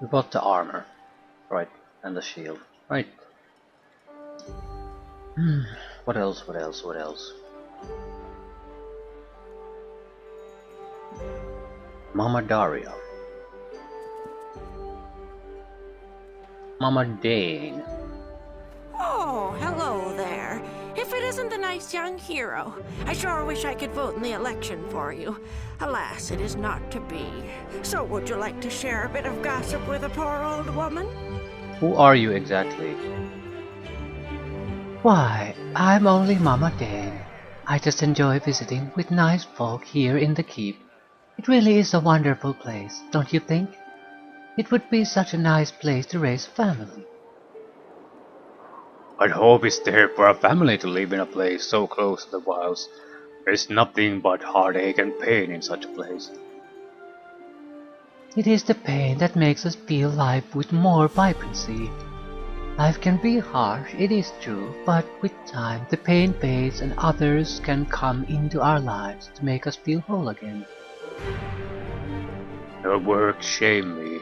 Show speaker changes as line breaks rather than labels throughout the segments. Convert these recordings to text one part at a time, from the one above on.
We bought the armor, right, and the shield, right. What else, what else, what else? Mama Daria. Mama Dane.
Oh, hello there. If it isn't the nice young hero, I sure wish I could vote in the election for you. Alas, it is not to be. So would you like to share a bit of gossip with a poor old woman?
Who are you exactly?
Why, I'm only Mama Dane. I just enjoy visiting with nice folk here in the keep. It really is a wonderful place, don't you think? It would be such a nice place to raise a family.
I'd hope it's there for a family to live in a place so close to the wilds. There's nothing but heartache and pain in such a place.
It is the pain that makes us feel life with more vibrancy. Life can be harsh, it is true, but with time the pain fades and others can come into our lives to make us feel whole again.
Your words shame me.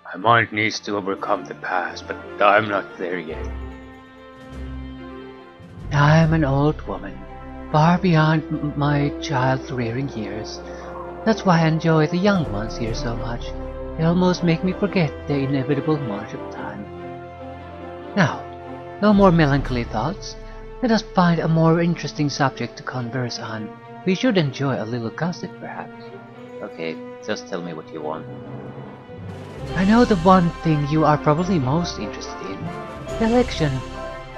My mind needs to overcome the past, but I'm not there yet.
I'm an old woman, far beyond my child-rearing years. That's why I enjoy the young ones here so much. They almost make me forget the inevitable march of time. Now, no more melancholy thoughts. Let us find a more interesting subject to converse on. We should enjoy a little gossip, perhaps.
Okay, just tell me what you want.
I know the one thing you are probably most interested in. The election.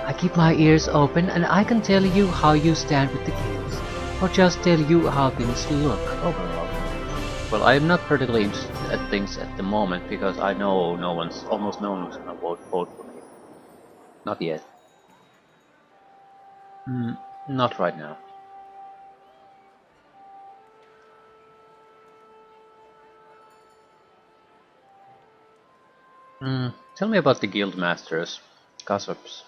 I keep my ears open and I can tell you how you stand with the kids. Or just tell you how things look overall.
Well, I'm not particularly interested at things at the moment because I know almost no one's gonna vote for me. Not yet. Not right now. Tell me about the guild masters, gossips.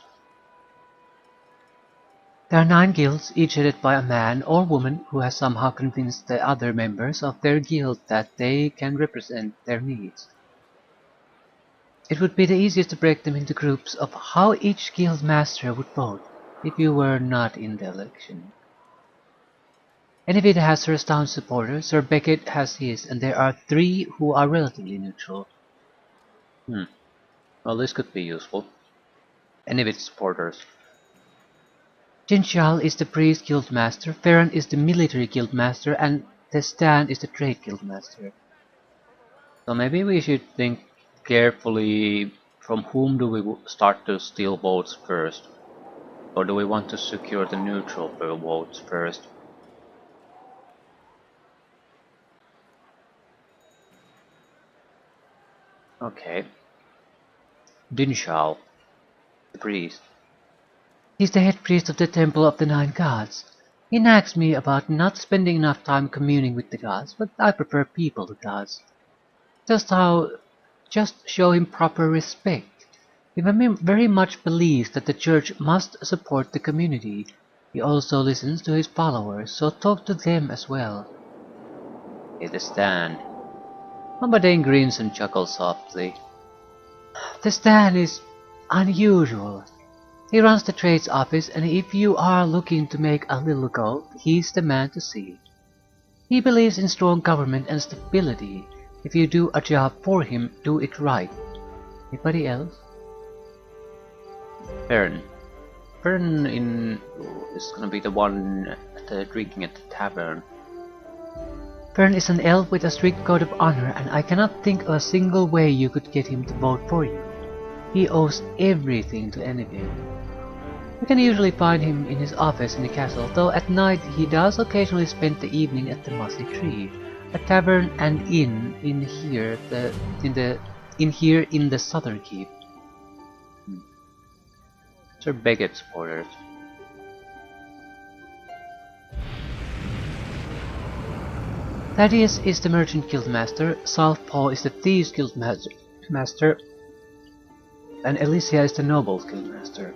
There are 9 guilds, each headed by a man or woman who has somehow convinced the other members of their guild that they can represent their needs. It would be the easiest to break them into groups of how each guild master would vote if you were not in the election. Envid has her staunch supporters, Sir Beckett has his, and there are 3 who are relatively neutral.
Well, this could be useful. Any of its supporters.
Jinchal is the priest guildmaster, Farron is the military guildmaster, and Testan is the trade guildmaster.
So maybe we should think carefully from whom do we start to steal votes first? Or do we want to secure the neutral votes first? Okay. Dinshal, the priest.
He's the head priest of the Temple of the 9 Gods. He nags me about not spending enough time communing with the gods, but I prefer people to gods. Just show him proper respect. He very much believes that the church must support the community. He also listens to his followers, so talk to them as well.
It is stand. Mambadane grins and chuckles softly.
The Stan is unusual. He runs the trades office, and if you are looking to make a little gold, he's the man to see. He believes in strong government and stability. If you do a job for him, do it right. Anybody else?
Fern. Fern is gonna be the one drinking at the tavern.
Fern is an elf with a strict code of honor, and I cannot think of a single way you could get him to vote for you. He owes everything to NWN. You can usually find him in his office in the castle, though at night he does occasionally spend the evening at the Mossy Tree, a tavern and inn in here in the southern keep.
Sir Beckett supporters.
Thaddeus is the merchant guildmaster, Southpaw is the thieves guildmaster, and Elysia is the nobles guildmaster.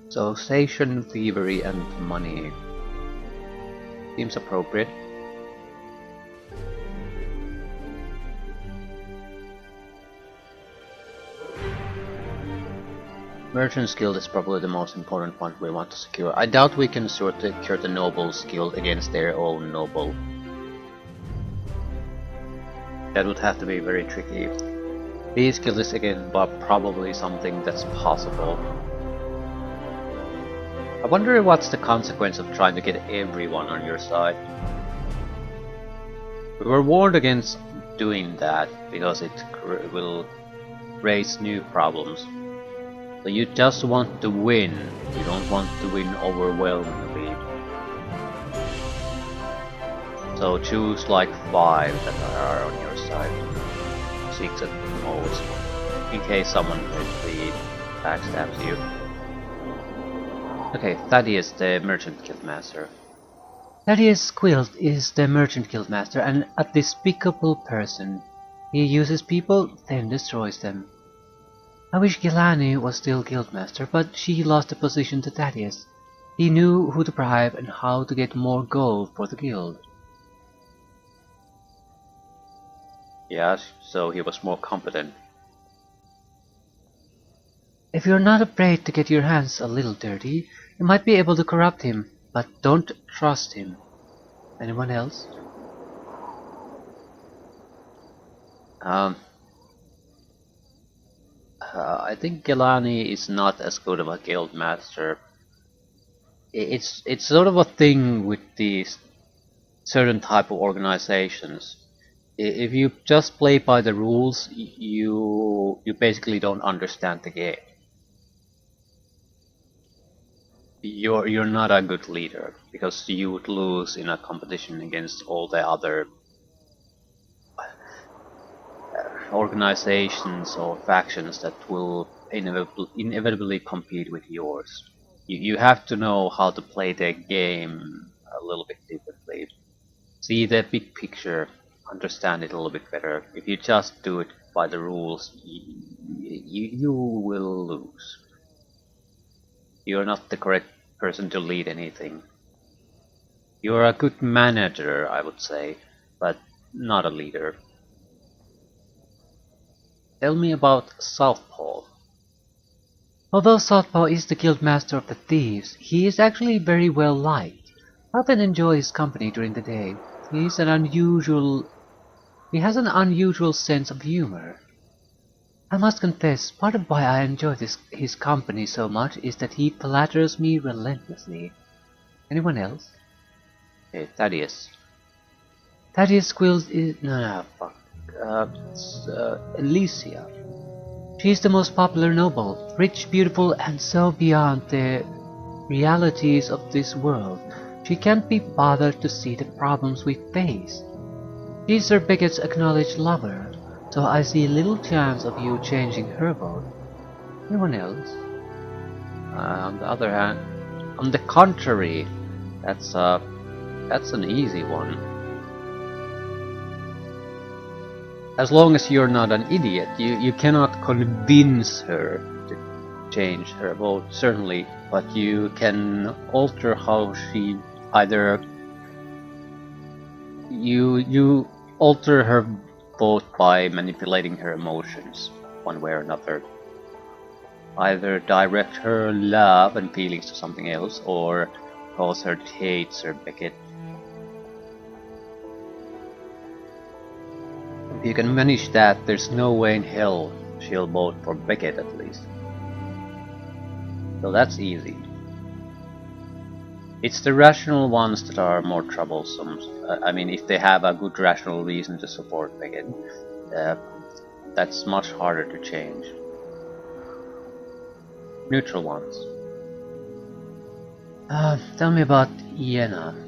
So station, thievery, and money. Seems appropriate. Merchant's Guild is probably the most important one we want to secure. I doubt we can secure the Nobles Guild against their own noble. That would have to be very tricky. These Guild is again probably something that's possible. I wonder what's the consequence of trying to get everyone on your side. We were warned against doing that because it will raise new problems. So you just want to win, you don't want to win overwhelmingly. So choose like 5 that are on your side, 6 at most, in case someone really backstabs you. Okay, Thaddeus, the Merchant Guildmaster.
Thaddeus Quilt is the Merchant Guildmaster and a despicable person. He uses people, then destroys them. I wish Gilani was still Guildmaster, but she lost the position to Thaddeus. He knew who to bribe and how to get more gold for the guild.
Yes, so he was more competent.
If you're not afraid to get your hands a little dirty, you might be able to corrupt him, but don't trust him. Anyone else?
I think Gilani is not as good of a guild master. It's sort of a thing with these certain type of organizations. If you just play by the rules, you basically don't understand the game. You're not a good leader because you would lose in a competition against all the other organizations or factions that will inevitably compete with yours. You have to know how to play the game a little bit differently. See the big picture, understand it a little bit better. If you just do it by the rules, you will lose. You're not the correct person to lead anything. You're a good manager, I would say, but not a leader. Tell me about Southpaw.
Although Southpaw is the Guildmaster of the Thieves, he is actually very well liked. I often enjoy his company during the day. He has an unusual sense of humor. I must confess, part of why I enjoy his company so much is that he flatters me relentlessly. Anyone else?
Hey, Thaddeus.
Thaddeus Quills is... no, fuck. Alicia. She is the most popular noble, rich, beautiful, and so beyond the realities of this world. She can't be bothered to see the problems we face. She is Sir Beckett's acknowledged lover, so I see little chance of you changing her vote. Anyone else?
On the other hand, on the contrary, that's an easy one. As long as you're not an idiot, you cannot convince her to change her vote, certainly, but you can alter how she either you alter her vote by manipulating her emotions one way or another. Either direct her love and feelings to something else, or cause her to hate Sir Beckett. If you can manage that, there's no way in hell she'll vote for Beckett at least. So that's easy. It's the rational ones that are more troublesome. I mean, if they have a good rational reason to support Beckett, that's much harder to change. Neutral ones.
Tell me about Iena.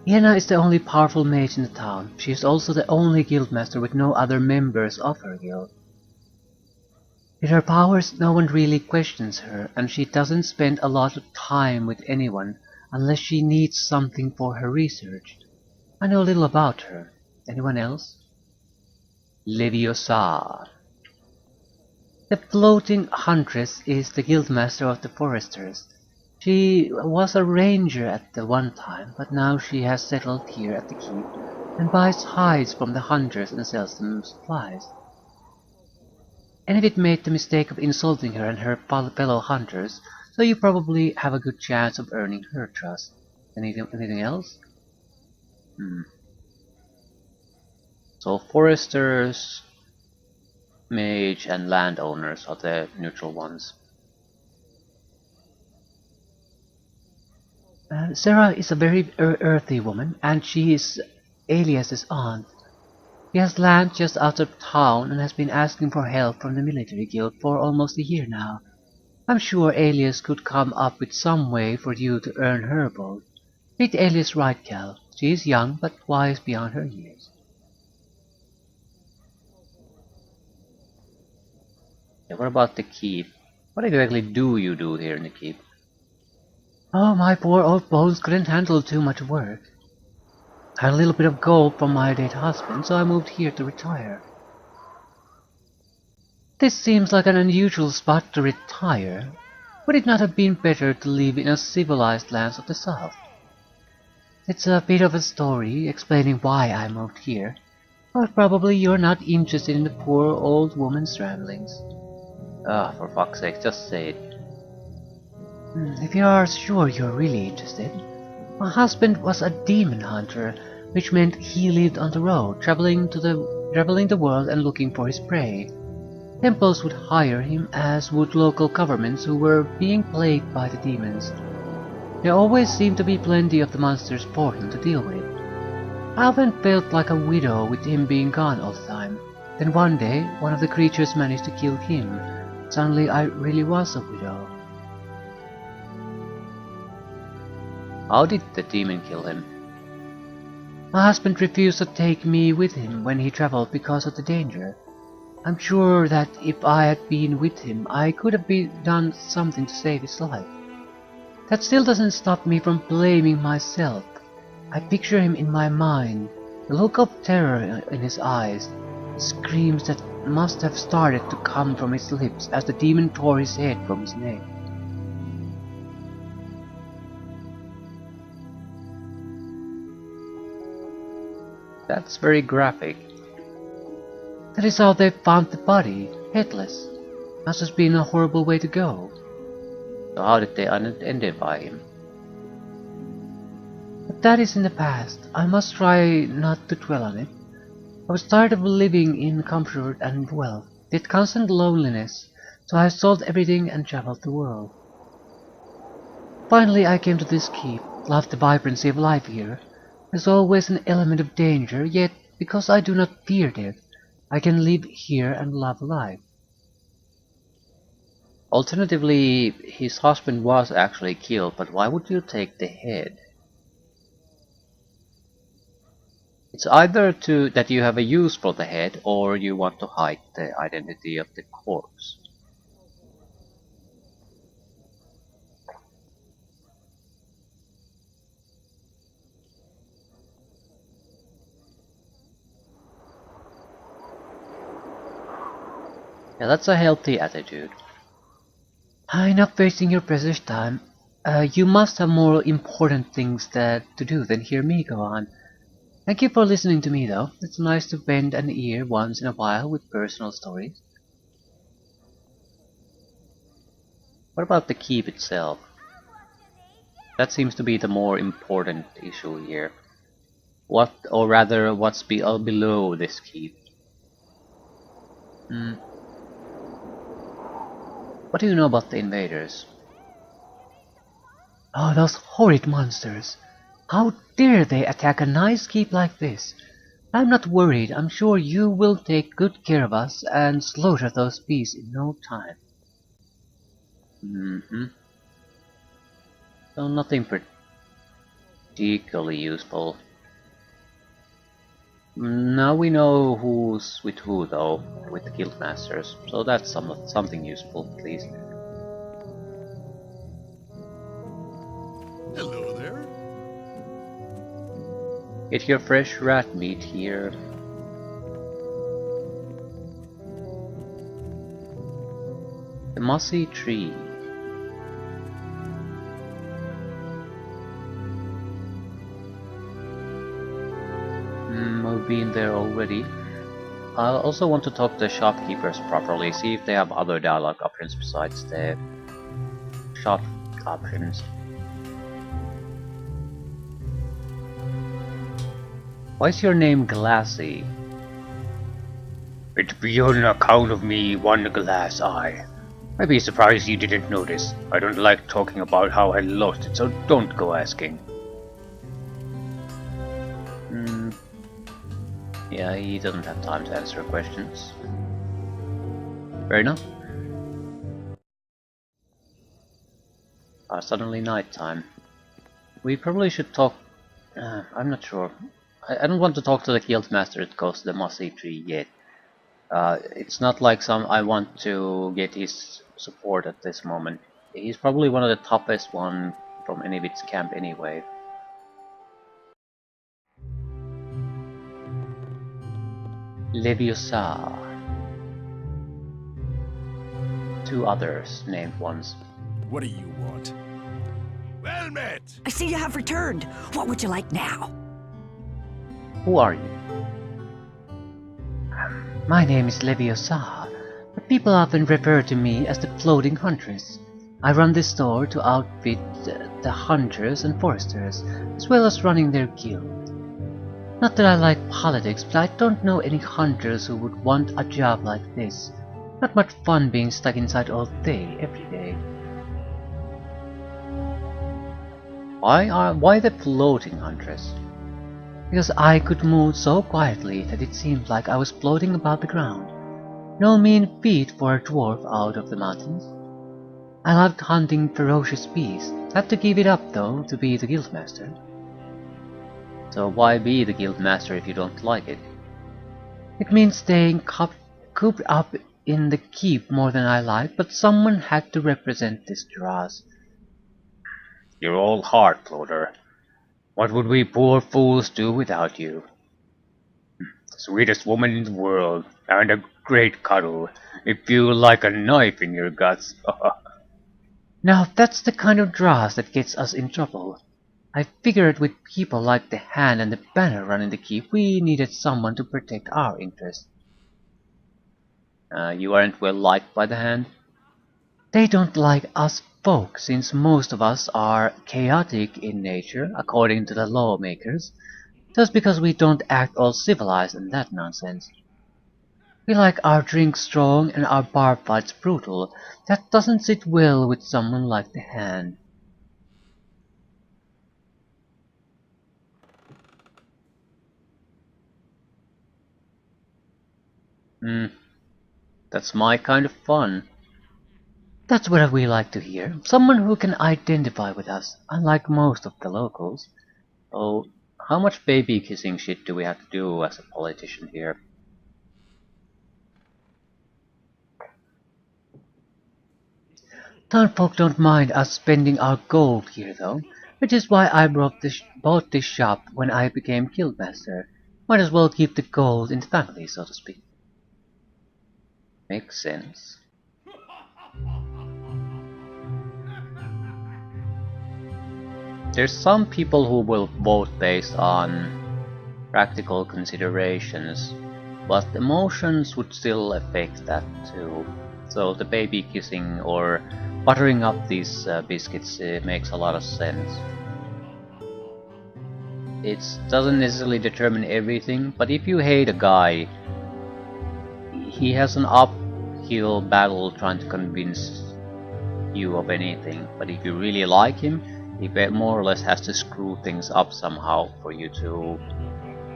Iena is the only powerful mage in the town. She is also the only guildmaster with no other members of her guild. With her powers, no one really questions her, and she doesn't spend a lot of time with anyone unless she needs something for her research. I know little about her. Anyone else? Leviosa. The floating huntress is the guildmaster of the foresters. She was a ranger at the one time, but now she has settled here at the keep and buys hides from the hunters and sells them supplies. and if it made the mistake of insulting her and her fellow hunters, so you probably have a good chance of earning her trust. Anything else? Hmm. So foresters, mage, and landowners are the neutral ones. Sarah is a very earthy woman, and she is Elias's aunt. He has land just out of town and has been asking for help from the military guild for almost a year now. I'm sure Elias could come up with some way for you to earn her vote. Treat Elias right, Cal. She is young, but wise beyond her years. Yeah, what about the keep? What exactly do you do here in the keep? Oh, my poor old bones couldn't handle too much work. I had a little bit of gold from my dead husband, so I moved here to retire. This seems like an unusual spot to retire. Would it not have been better to live in a civilized lands of the south? It's a bit of a story explaining why I moved here, but probably you're not interested in the poor old woman's ramblings. Ah, for fuck's sake, just say it. If you are sure you're really interested, my husband was a demon hunter, which meant he lived on the road, traveling the world and looking for his prey. Temples would hire him, as would local governments who were being plagued by the demons. There always seemed to be plenty of the monsters for him to deal with. I often felt like a widow with him being gone all the time. Then one day, one of the creatures managed to kill him. Suddenly I really was a widow. How did the demon kill him? My husband refused to take me with him when he traveled because of the danger. I'm sure that if I had been with him, I could have done something to save his life. That still doesn't stop me from blaming myself. I picture him in my mind, the look of terror in his eyes, the screams that must have started to come from his lips as the demon tore his head from his neck. That's very graphic. That is how they found the body, headless. Must have been a horrible way to go. So how did they identify him? But that is in the past. I must try not to dwell on it. I was tired of living in comfort and wealth, yet constant loneliness, so I sold everything and traveled the world. Finally I came to this keep, loved the vibrancy of life here. There's always an element of danger, yet because I do not fear death, I can live here and love life. Alternatively, his husband was actually killed, but why would you take the head? It's either that you have a use for the head, or you want to hide the identity of the corpse. Yeah, that's a healthy attitude. Enough wasting your precious time. You must have more important things to do than hear me go on. Thank you for listening to me, though. It's nice to bend an ear once in a while with personal stories. What about the keep itself? That seems to be the more important issue here. What, or rather, what's below this keep? What do you know about the invaders? Oh, those horrid monsters! How dare they attack a nice keep like this? I'm not worried. I'm sure you will take good care of us and slaughter those beasts in no time. So nothing particularly useful. Now we know who's with who, though, with the guildmasters, so that's something useful, at least.
Hello there.
Get your fresh rat meat here. The mossy tree. We've been there already.
I also want to talk to the shopkeepers properly, see if they have other dialogue options besides the shop options. Why is your name Glassy? It'd be on account of me one glass eye. I'd be surprised you didn't notice. I don't like talking about how I lost it, so don't go asking. Yeah, he doesn't have time to answer questions. Fair enough. Suddenly nighttime. We probably should talk. I'm not sure. I don't want to talk to the Guildmaster that goes to the mossy tree yet. It's not like I want to get his support at this moment. He's probably one of the toughest one from any of its camp anyway. Leviosa. Two others named ones.
What do you want? Well met!
I see you have returned. What would you like now?
Who are you?
My name is Leviosa, but people often refer to me as the Floating Huntress. I run this store to outfit the hunters and foresters, as well as running their guild. Not that I like politics, but I don't know any hunters who would want a job like this. Not much fun being stuck inside all day, every day.
Why the Floating Huntress?
Because I could move so quietly that it seemed like I was floating above the ground. No mean feat for a dwarf out of the mountains. I loved hunting ferocious beasts. Had to give it up though to be the guildmaster.
So why be the Guildmaster if you don't like it?
It means staying cooped up in the keep more than I like, but someone had to represent this to us.
You're all heart, Floater. What would we poor fools do without you? The sweetest woman in the world, and a great cuddle. It feels like a knife in your guts.
Now that's the kind of dross that gets us in trouble. I figured with people like the Hand and the Banner running the keep, we needed someone to protect our interests.
You aren't well liked by the Hand?
They don't like us folk, since most of us are chaotic in nature, according to the lawmakers, just because we don't act all civilized and that nonsense. We like our drinks strong and our bar fights brutal. That doesn't sit well with someone like the Hand.
That's my kind of fun.
That's what we like to hear. Someone who can identify with us, unlike most of the locals.
Oh, how much baby kissing shit do we have to do as a politician here?
Townfolk don't mind us spending our gold here though, which is why I bought this shop when I became guildmaster. Might as well keep the gold in the family, so to speak.
Makes sense. There's some people who will vote based on practical considerations, but emotions would still affect that too. So the baby kissing or buttering up these biscuits makes a lot of sense. It doesn't necessarily determine everything, but if you hate a guy, he has an uphill battle trying to convince you of anything. But if you really like him, he more or less has to screw things up somehow for you to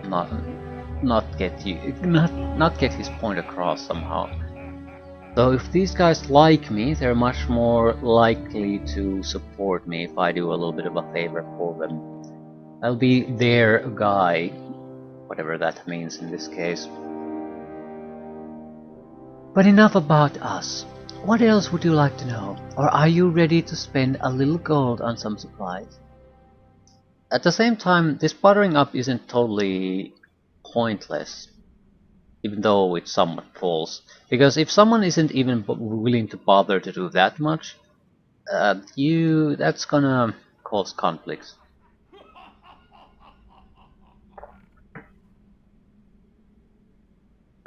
not get his point across somehow. So if these guys like me, they're much more likely to support me if I do a little bit of a favor for them. I'll be their guy, whatever that means in this case.
But enough about us. What else would you like to know? Or are you ready to spend a little gold on some supplies?
At the same time, this buttering up isn't totally pointless, even though it's somewhat false. Because if someone isn't even willing to bother to do that much, that's gonna cause conflicts.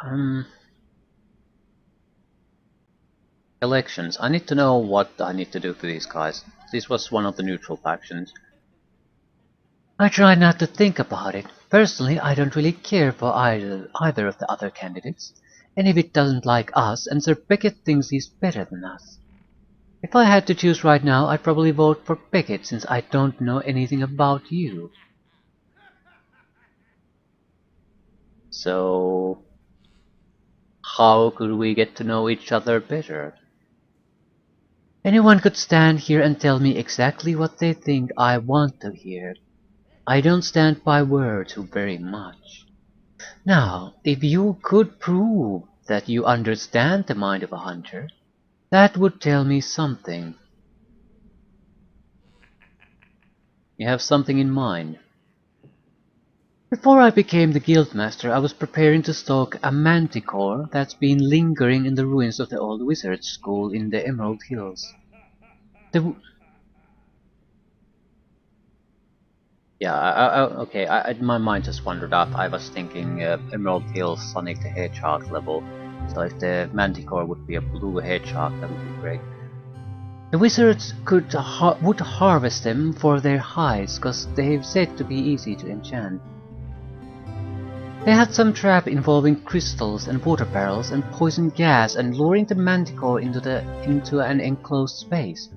Um, Elections. I need to know what I need to do to these guys. This was one of the neutral factions.
I try not to think about it. Personally, I don't really care for either of the other candidates. And if it doesn't like us, and Sir Beckett thinks he's better than us. If I had to choose right now, I'd probably vote for Beckett since I don't know anything about you.
So, how could we get to know each other better?
Anyone could stand here and tell me exactly what they think I want to hear. I don't stand by words very much. Now, if you could prove that you understand the mind of a hunter, that would tell me something.
You have something in mind.
Before I became the guildmaster, I was preparing to stalk a manticore that's been lingering in the ruins of the old wizard's school in the Emerald Hills. The,
Yeah, okay, my mind just wandered up. I was thinking Emerald Hill Sonic the Hedgehog level. So if the Manticore would be a blue hedgehog, that would be great.
the wizards would harvest them for their hides, 'cause they've said to be easy to enchant. They had some trap involving crystals and water barrels and poison gas and luring the manticore into an enclosed space.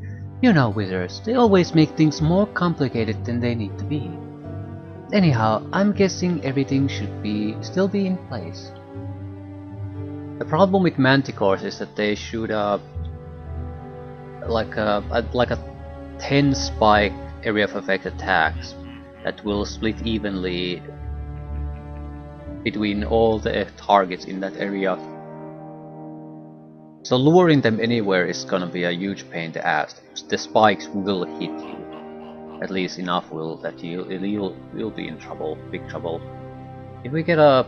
You know wizards, they always make things more complicated than they need to be. Anyhow, I'm guessing everything should still be in place.
The problem with Manticores is that they shoot like a 10 spike area of effect attacks that will split evenly between all the targets in that area. So luring them anywhere is gonna be a huge pain to ass. The spikes will hit you. At least enough will that you'll be in trouble, big trouble. If we get a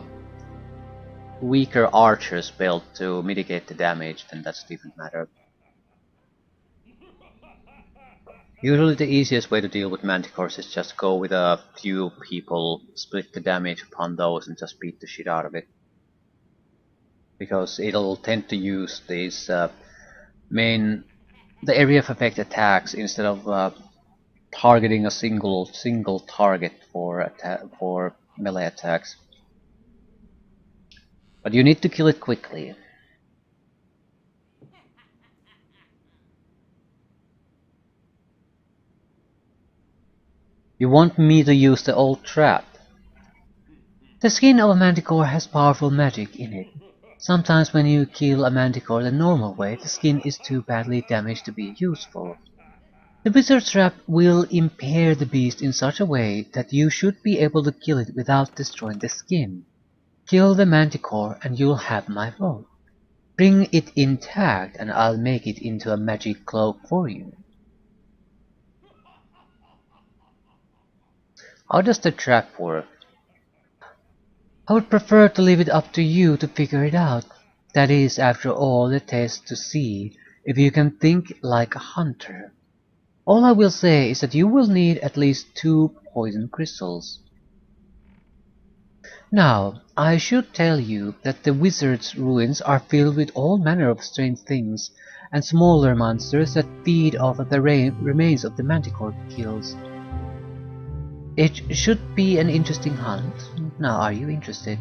weaker archer spell to mitigate the damage, then that's a different matter. Usually the easiest way to deal with manticores is just go with a few people, split the damage upon those and just beat the shit out of it. Because it'll tend to use these the area of effect attacks instead of targeting a single target for melee attacks. But you need to kill it quickly. You want me to use the old trap?
The skin of a manticore has powerful magic in it. Sometimes when you kill a manticore the normal way, the skin is too badly damaged to be useful. The wizard's trap will impair the beast in such a way that you should be able to kill it without destroying the skin. Kill the manticore and you'll have my vote. Bring it intact and I'll make it into a magic cloak for you.
How does the trap work?
I would prefer to leave it up to you to figure it out. That is, after all, the test to see if you can think like a hunter. All I will say is that you will need at least 2 poison crystals. Now, I should tell you that the wizard's ruins are filled with all manner of strange things, and smaller monsters that feed off of the remains of the manticore kills. It should be an interesting hunt. Now, are you interested?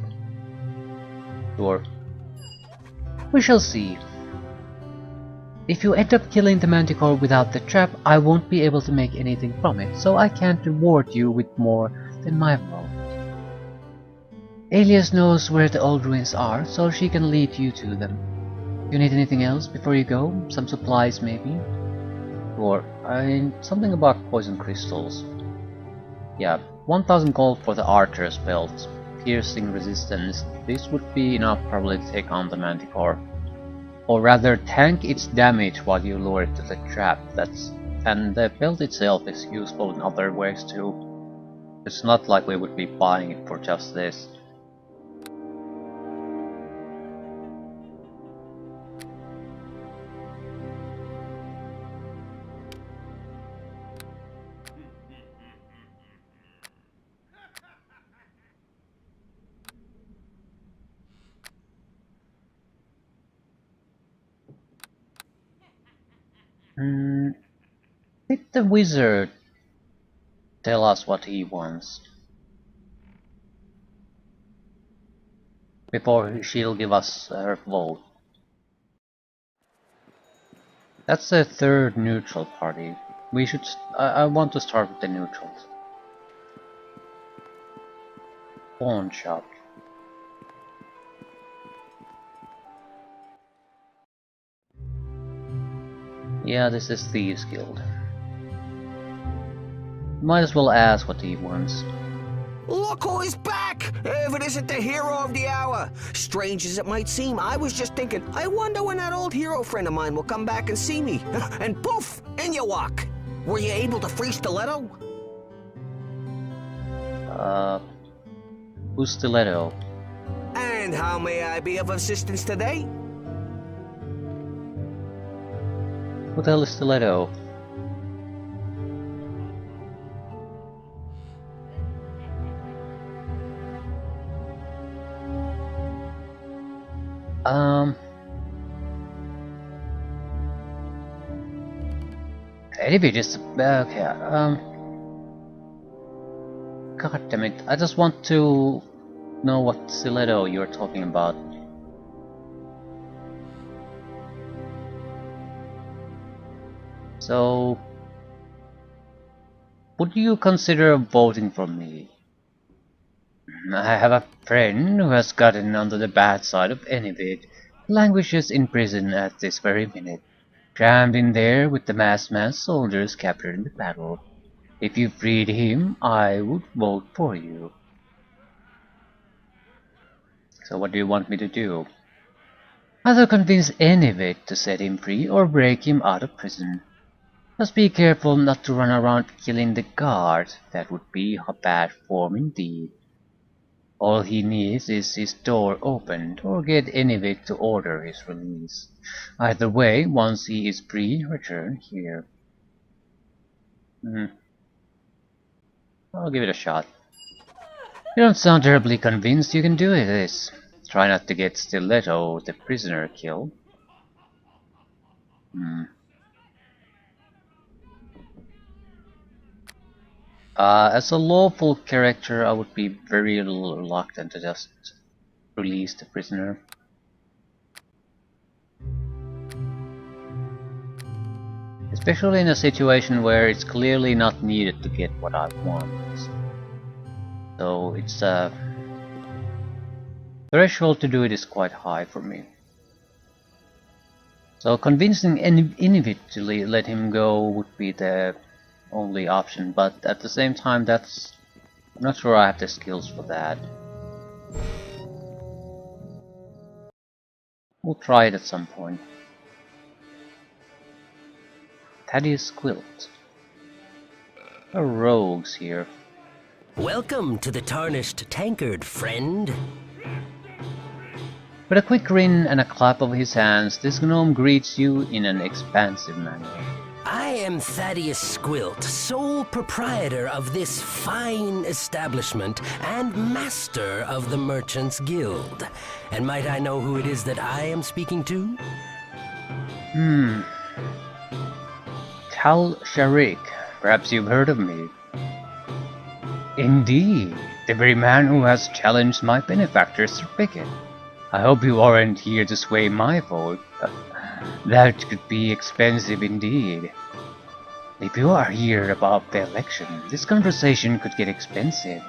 Sure.
We shall see. If you end up killing the manticore without the trap, I won't be able to make anything from it, so I can't reward you with more than my vote. Alias knows where the old ruins are, so she can lead you to them. You need anything else before you go? Some supplies, maybe?
Sure. Something about poison crystals. Yeah, 1000 gold for the archer's belt. Piercing resistance. This would be enough probably to take on the manticore. Or rather, tank its damage while you lure it to the trap. And the belt itself is useful in other ways too. It's not like we would be buying it for just this.
Hmm, did the wizard tell us what he wants before she'll give us her vote? That's the third neutral party. We should. I want to start with the neutrals. Pawn shop. Yeah, this is Thieves Guild. Might as well ask what he wants.
Look who is back! If it isn't the hero of the hour. Strange as it might seem, I was just thinking, I wonder when that old hero friend of mine will come back and see me. And poof, in you walk. Were you able to free Stiletto?
Who's Stiletto?
And how may I be of assistance today?
Who the hell is Stiletto? Anyway, just okay. God damn it! I just want to know what Stiletto you're talking about. So, would you consider voting for me? I have a friend who has gotten onto the bad side of Enivit, languishes in prison at this very minute, crammed in there with the masked soldiers captured in the battle. If you freed him, I would vote for you. So what do you want me to do? Either convince Enivit to set him free or break him out of prison. Just be careful not to run around killing the guard. That would be a bad form indeed. All he needs is his door opened, or get Enivit to order his release. Either way, once he is free, return here. I'll give it a shot. You don't sound terribly convinced you can do this. Try not to get Stiletto, the prisoner, killed. As a lawful character, I would be very reluctant to just release the prisoner. Especially in a situation where it's clearly not needed to get what I want. So it's threshold to do it is quite high for me. So convincing Inuit to let him go would be the only option, but at the same time I'm not sure I have the skills for that. We'll try it at some point. Thaddeus Quilt. A rogues here.
Welcome to the Tarnished Tankard, friend.
With a quick grin and a clap of his hands, this gnome greets you in an expansive manner.
I am Thaddeus Squilt, sole proprietor of this fine establishment and master of the Merchants Guild. And might I know who it is that I am speaking to?
Tal Sharik. Perhaps you've heard of me. Indeed, the very man who has challenged my benefactor, Sir Pickett. I hope you aren't here to sway my vote. That could be expensive indeed. If you are here about the election, this conversation could get expensive.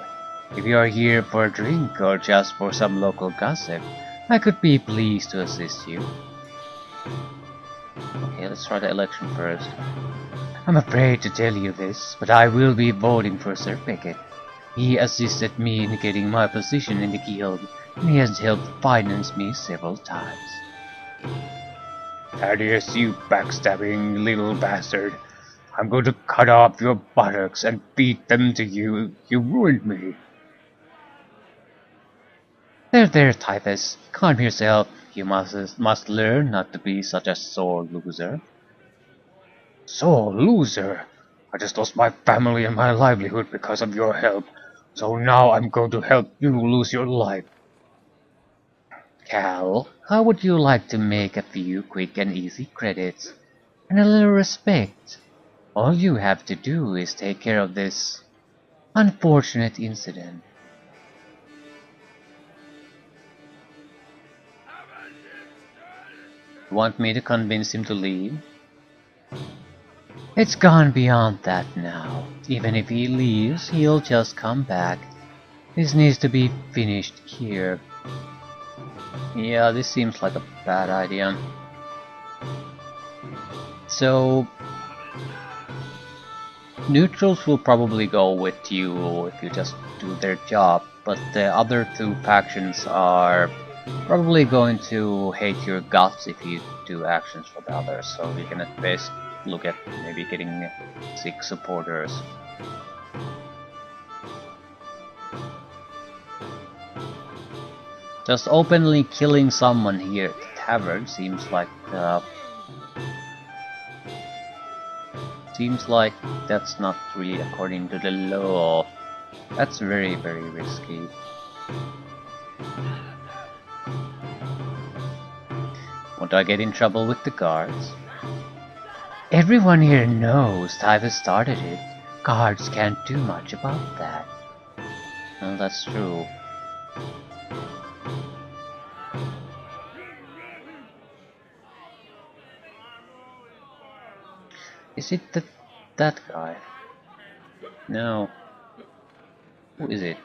If you are here for a drink or just for some local gossip, I could be pleased to assist you. Okay, let's try the election first. I'm afraid to tell you this, but I will be voting for Sir Pickett. He assisted me in getting my position in the guild, and he has helped finance me several times. Thaddeus, you backstabbing little bastard. I'm going to cut off your buttocks and feed them to you. You ruined me. There, Typhus. Calm yourself. You must learn not to be such a sore loser. Sore loser? I just lost my family and my livelihood because of your help. So now I'm going to help you lose your life. Cal, how would you like to make a few quick and easy credits? and a little respect. All you have to do is take care of this unfortunate incident. You want me to convince him to leave? It's gone beyond that now. Even if he leaves, he'll just come back. This needs to be finished here. Yeah, this seems like a bad idea. So, neutrals will probably go with you if you just do their job, but the other two factions are probably going to hate your guts if you do actions for the others, so you can at best look at maybe getting 6 supporters. Just openly killing someone here at the tavern seems like that's not really according to the law. That's very, very risky. Won't I get in trouble with the guards? Everyone here knows Typhus started it. Guards can't do much about that. Well, that's true. Is it that guy? No. Who is it?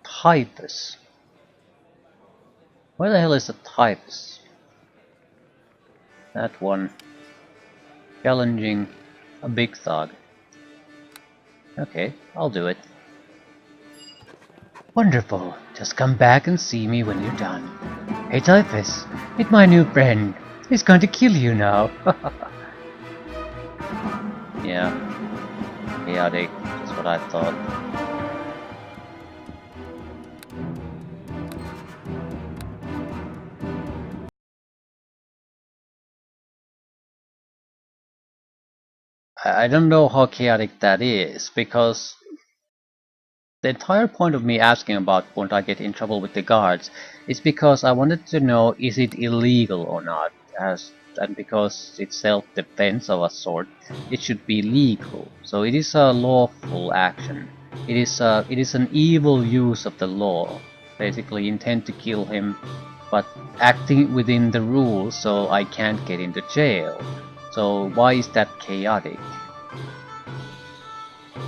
Typhus. Where the hell is the Typhus? That one. Challenging a big thug. Okay, I'll do it. Wonderful. Just come back and see me when you're done. Hey Typhus, meet my new friend. He's going to kill you now. Yeah. Chaotic. That's what I thought. I don't know how chaotic that is, because the entire point of me asking about won't I get in trouble with the guards is because I wanted to know is it illegal or not, and because it's self-defense of a sort, it should be legal. So it is a lawful action. It is an evil use of the law. Basically intend to kill him, but acting within the rules so I can't get into jail. So why is that chaotic?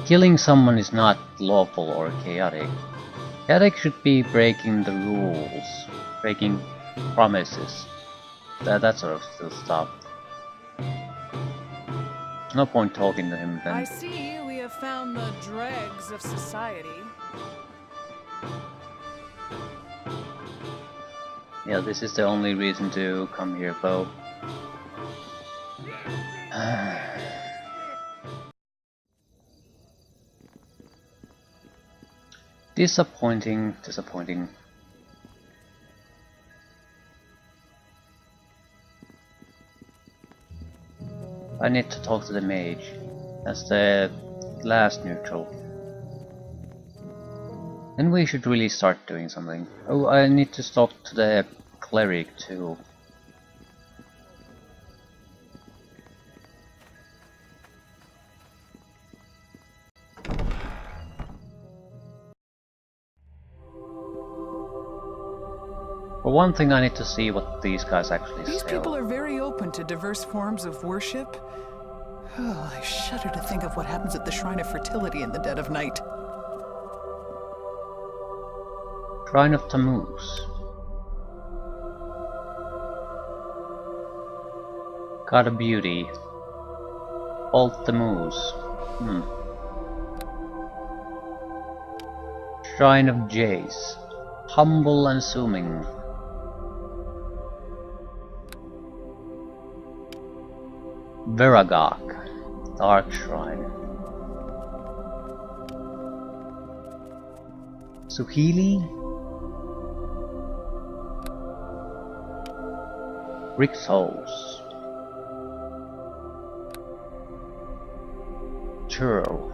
Killing someone is not lawful or chaotic. Chaotic should be breaking the rules, breaking promises, that sort of stuff. No point talking to him then.
I see we have found the dregs of society.
Yeah, this is the only reason to come here, Bo. Disappointing. I need to talk to the mage. That's the last neutral. Then we should really start doing something. Oh, I need to talk to the cleric too. For one thing, I need to see what these guys actually
These
sell.
people are very open to diverse forms of worship. Oh, I shudder to think of what happens at the Shrine of Fertility in the dead of night.
Shrine of Tammuz. God of Beauty. Old Tammuz. Shrine of Jace. Humble and assuming. Veragok. Dark Shrine. Suhili.
Rick's house. Churl.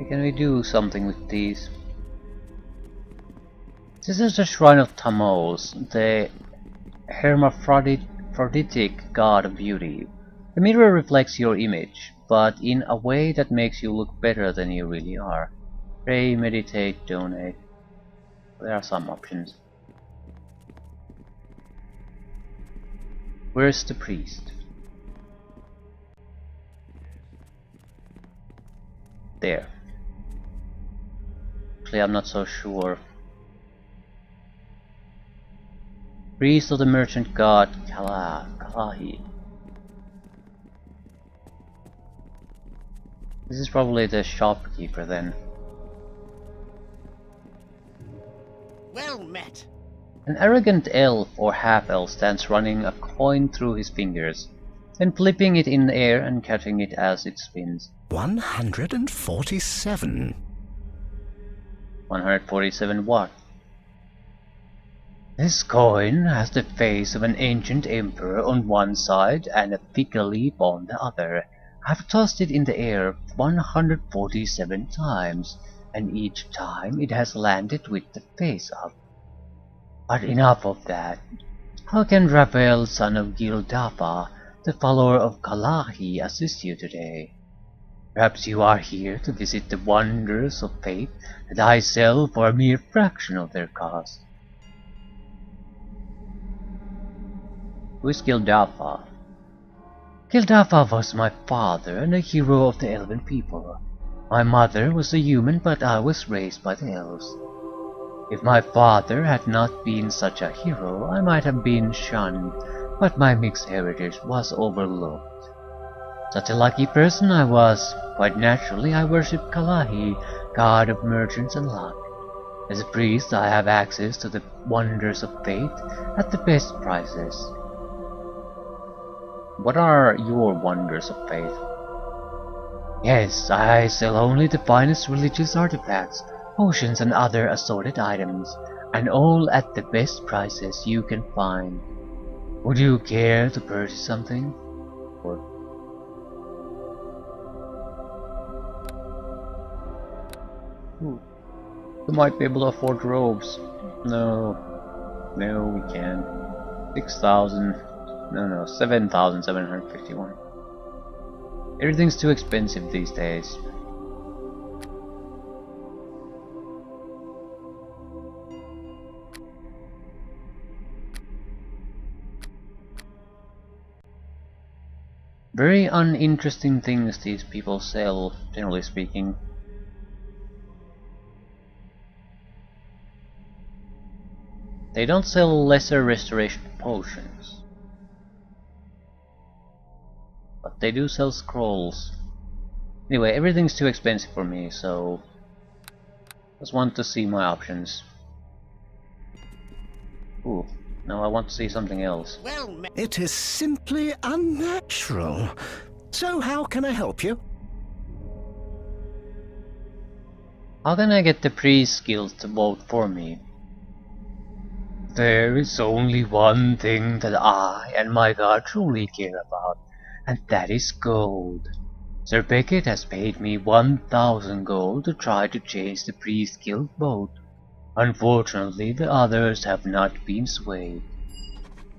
Can we do something with these? This is the Shrine of Tammuz, the hermaphroditic god of beauty. The mirror reflects your image, but in a way that makes you look better than you really are. Pray, meditate, donate. There are some options. Where's the priest? There. Actually, I'm not so sure. Priest of the merchant god Kalahi. This is probably the shopkeeper then.
Well met.
An arrogant elf or half-elf stands running a coin through his fingers, then flipping it in the air and catching it as it spins.
147.
147 what? This coin has the face of an ancient emperor on one side and a fig leaf on the other. I've tossed it in the air 147 times, and each time it has landed with the face up. But enough of that. How can Raphael, son of Gildafa, the follower of Kalahi, assist you today? Perhaps you are here to visit the wonders of faith that I sell for a mere fraction of their cost. Who is Gildafa? Gildafa was my father and a hero of the elven people. My mother was a human, but I was raised by the elves. If my father had not been such a hero, I might have been shunned, but my mixed heritage was overlooked. Such a lucky person I was. Quite naturally, I worshipped Kalahi, god of merchants and luck. As a priest, I have access to the wonders of faith at the best prices. What are your wonders of faith? Yes, I sell only the finest religious artifacts, potions and other assorted items, and all at the best prices you can find. Would you care to purchase something? Or you might be able to afford robes. No, we can't. 6,000. No, 7,751. Everything's too expensive these days. Very uninteresting things these people sell, generally speaking. They don't sell lesser restoration potions, but they do sell scrolls. Anyway, everything's too expensive for me, so just want to see my options. Ooh, no, I want to see something else.
Well met.
It is simply unnatural. So how can I help you?
How can I get the priest guild to vote for me? There is only one thing that I and my god truly care about, and that is gold. Sir Beckett has paid me 1,000 gold to try to change the priest guild vote. Unfortunately, the others have not been swayed.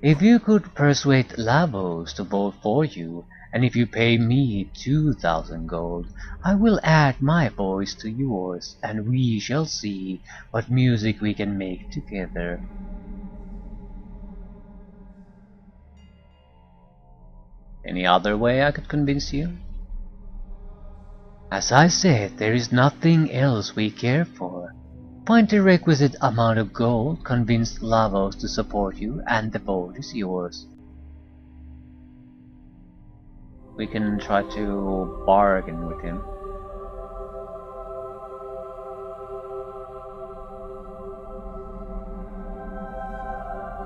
If you could persuade Lavos to vote for you, and if you pay me 2,000 gold, I will add my voice to yours, and we shall see what music we can make together. Any other way I could convince you? As I said, there is nothing else we care for. Find the requisite amount of gold, convince Lavos to support you, and the vote is yours. We can try to bargain with him.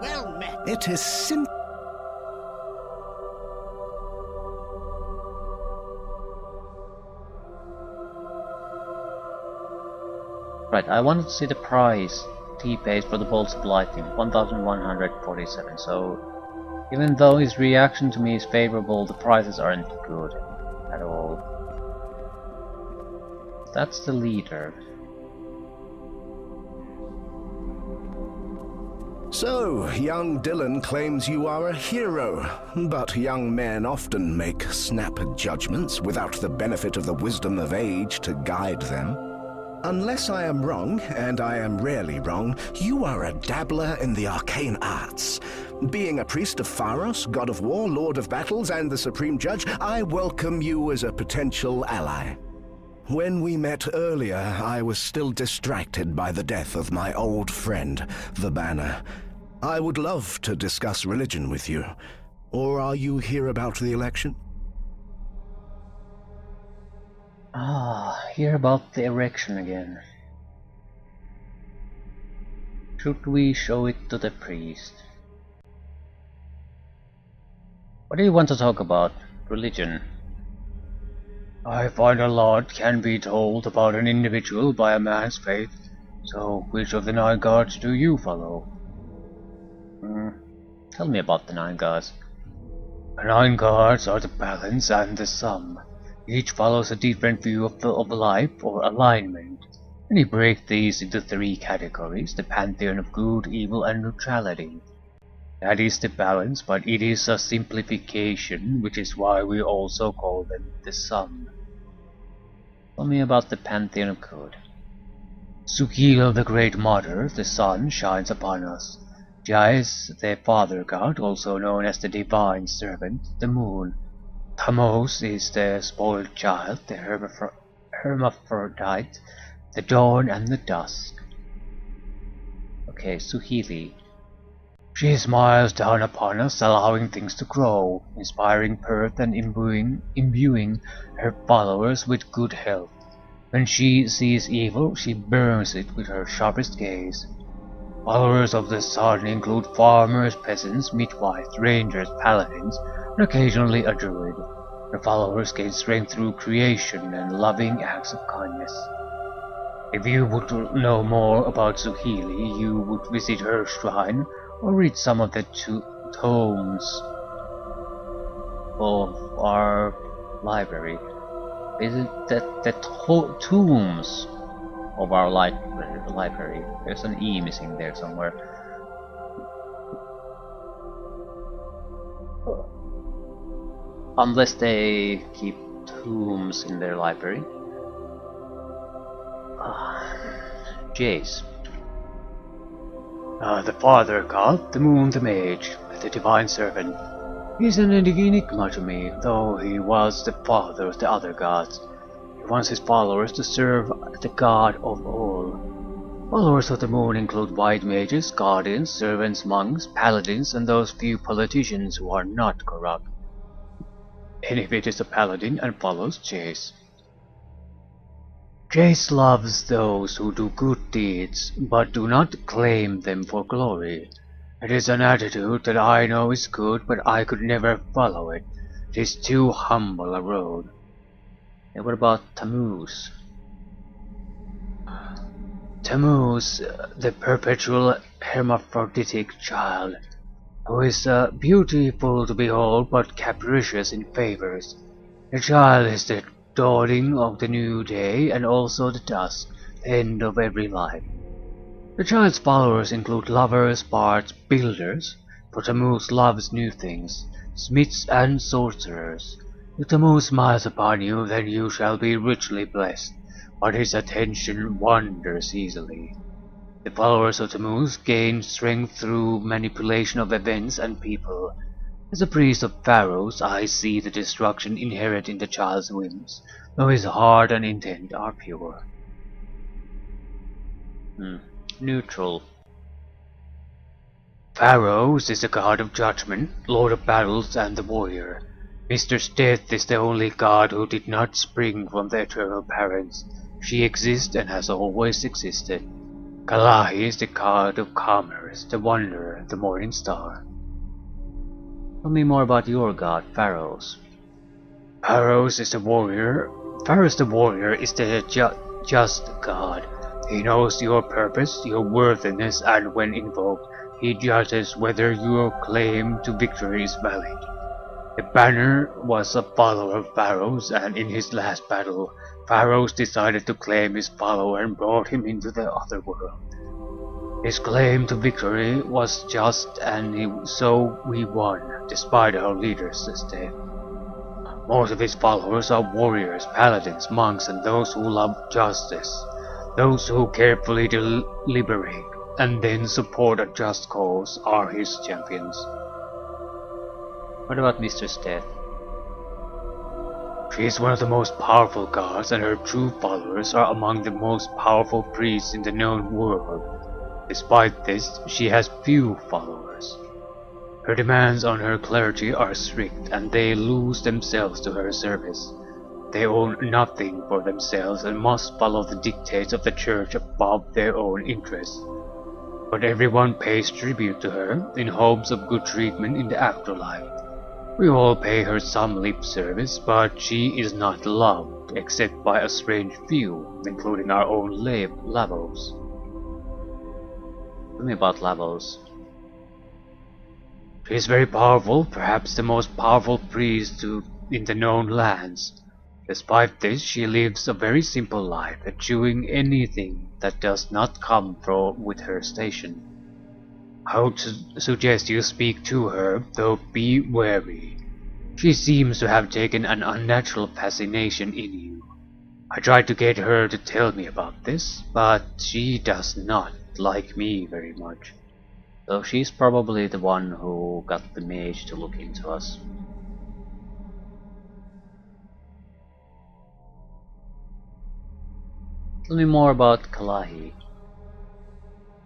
Well met.
It is simple.
Right, I wanted to see the price.
T-Pace for the bolts of lightning, 1147, so even though his reaction to me is favorable, the prices aren't good at all. That's the leader.
So, young Dylan claims you are a hero, but young men often make snap judgments without the benefit of the wisdom of age to guide them. Unless I am wrong, and I am rarely wrong, you are a dabbler in the arcane arts. Being a priest of Pharos, god of war, lord of battles, and the supreme judge, I welcome you as a potential ally. When we met earlier, I was still distracted by the death of my old friend, the Banner. I would love to discuss religion with you. Or are you here about the election?
Hear about the erection again. Should we show it to the priest? What do you want to talk about? Religion. I find a lot can be told about an individual by a man's faith, so which of the 9 gods do you follow? Tell me about the 9 gods. The 9 gods are the balance and the sum. Each follows a different view of life or alignment. And you break these into 3 categories, the pantheon of good, evil, and neutrality. That is the balance, but it is a simplification, which is why we also call them the sum. Tell me about the pantheon of good. Sukil, the great mother, the sun, shines upon us. Jais, the father god, also known as the divine servant, the moon. Thamos is the spoiled child, the hermaphrodite, the dawn and the dusk. Okay, Suhili. She smiles down upon us, allowing things to grow, inspiring birth and imbuing her followers with good health. When she sees evil, she burns it with her sharpest gaze. Followers of the sun include farmers, peasants, midwives, rangers, paladins, and occasionally a druid. Her followers gain strength through creation and loving acts of kindness. If you would know more about Suhili, you would visit her shrine or read some of the tomes of our library. Is it the tombs of our library? There's an E missing there somewhere. Unless they keep tombs in their library. Jace. The father god, the moon, the mage, the divine servant. He's an enigma to me, though he was the father of the other gods. He wants his followers to serve the god of all. Followers of the moon include white mages, guardians, servants, monks, paladins, and those few politicians who are not corrupt. Enivit is a paladin and follows Jace. Jace loves those who do good deeds, but do not claim them for glory. It is an attitude that I know is good, but I could never follow it. It is too humble a road. And what about Tammuz? Tammuz, the perpetual hermaphroditic child, who is beautiful to behold but capricious in favors. The child is the dawning of the new day and also the dusk, the end of every life. The child's followers include lovers, bards, builders, for Tammuz loves new things, smiths and sorcerers. If Tammuz smiles upon you, then you shall be richly blessed, but his attention wanders easily. The followers of Tammuz gain strength through manipulation of events and people. As a priest of Pharos, I see the destruction inherent in the child's whims, though his heart and intent are pure. Neutral. Pharos is the god of judgment, lord of battles, and the warrior. Mistress Death is the only god who did not spring from the eternal parents. She exists and has always existed. Kalahi is the god of commerce, the wanderer, the morning star. Tell me more about your god, Pharos. Pharos is the warrior. Pharos the warrior is the just god,
He knows your purpose, your worthiness, and when invoked, he judges whether your claim to victory is valid. The banner was a follower of Pharaoh's, and in his last battle, Pharaoh decided to claim his follower and brought him into the other world. His claim to victory was just, and so we won, despite our leader's death. Most of his followers are warriors, paladins, monks, and those who love justice. Those who carefully deliberate and then support a just cause are his champions.
What about Mistress Death?
She is one of the most powerful gods, and her true followers are among the most powerful priests in the known world. Despite this, she has few followers. Her demands on her clergy are strict, and they lose themselves to her service. They own nothing for themselves and must follow the dictates of the church above their own interests. But everyone pays tribute to her in hopes of good treatment in the afterlife. We all pay her some lip service, but she is not loved except by a strange few, including our own Lavos.
Tell me about Lavos.
She is very powerful, perhaps the most powerful priest in the known lands. Despite this, she lives a very simple life, eschewing anything that does not come with her station. I would suggest you speak to her, though be wary. She seems to have taken an unnatural fascination in you. I tried to get her to tell me about this, but she does not like me very much.
So she's probably the one who got the mage to look into us. Tell me more about Kalahi.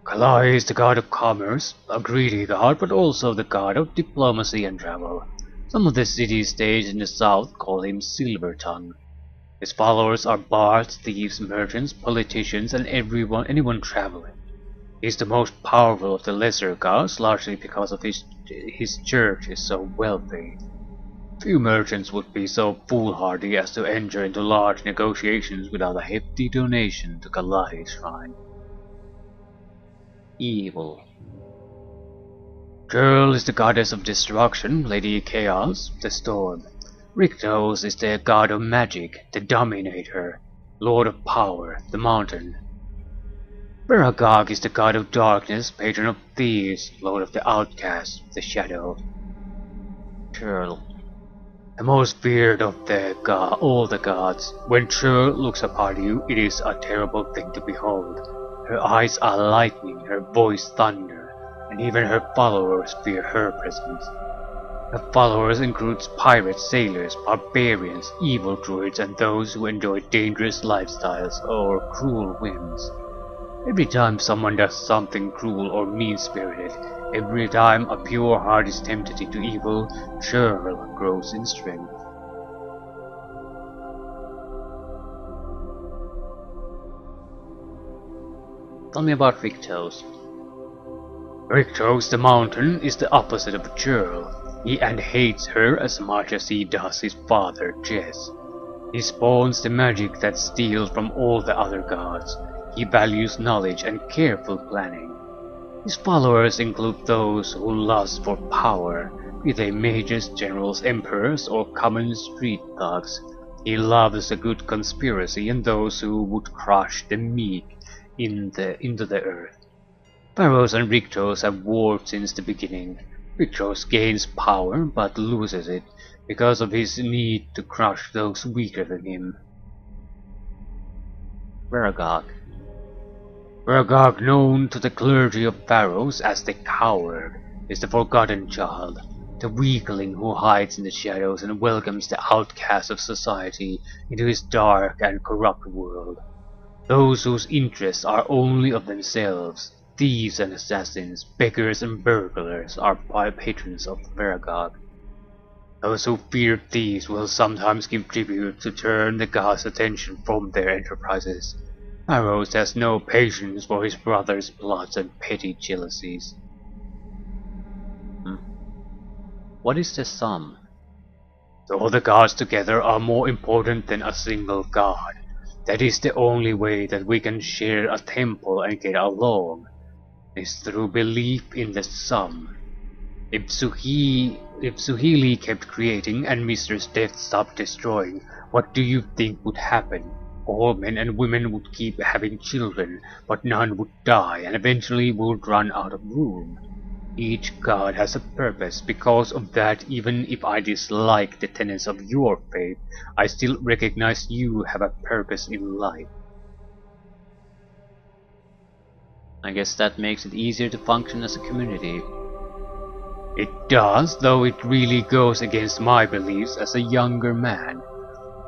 Kalahi is the god of commerce, a greedy god, but also the god of diplomacy and travel. Some of the city-states in the south call him Silvertongue. His followers are bards, thieves, merchants, politicians, and anyone traveling. He is the most powerful of the lesser gods, largely because of his church is so wealthy. Few merchants would be so foolhardy as to enter into large negotiations without a hefty donation to Kalahi's shrine.
Evil.
Girl is the goddess of destruction, Lady Chaos, the storm. Rictos is the god of magic, the dominator, lord of power, the mountain. Veragog is the god of darkness, patron of thieves, lord of the outcast, the shadow.
Churl.
The most feared of all the gods. When Churl looks upon you, it is a terrible thing to behold. Her eyes are lightning, her voice thunder, and even her followers fear her presence. Her followers include pirates, sailors, barbarians, evil druids, and those who enjoy dangerous lifestyles or cruel whims. Every time someone does something cruel or mean-spirited, every time a pure heart is tempted into evil, Churl grows in strength.
Tell me about Rictos.
Rictos the mountain is the opposite of Churl. He hates her as much as he does his father, Jess. He spawns the magic that steals from all the other gods. He values knowledge and careful planning. His followers include those who lust for power, be they mages, generals, emperors, or common street thugs. He loves a good conspiracy and those who would crush the meek into the earth. Pharaohs and Rictos have warred since the beginning. Rictos gains power but loses it because of his need to crush those weaker than him.
Veragog.
Veragog, known to the clergy of Pharaohs as the Coward, is the forgotten child, the weakling who hides in the shadows and welcomes the outcasts of society into his dark and corrupt world. Those whose interests are only of themselves, thieves and assassins, beggars and burglars, are patrons of Veragog. Those who fear thieves will sometimes give tribute to turn the gods' attention from their enterprises. Pharaohs has no patience for his brother's plots and petty jealousies.
What is the sum?
All the gods together are more important than a single god. That is the only way that we can share a temple and get along, is through belief in the sum. If Suhili kept creating and Mistress Death stopped destroying, what do you think would happen? All men and women would keep having children, but none would die, and eventually would run out of room. Each god has a purpose. Because of that, even if I dislike the tenets of your faith, I still recognize you have a purpose in life.
I guess that makes it easier to function as a community.
It does, though it really goes against my beliefs as a younger man.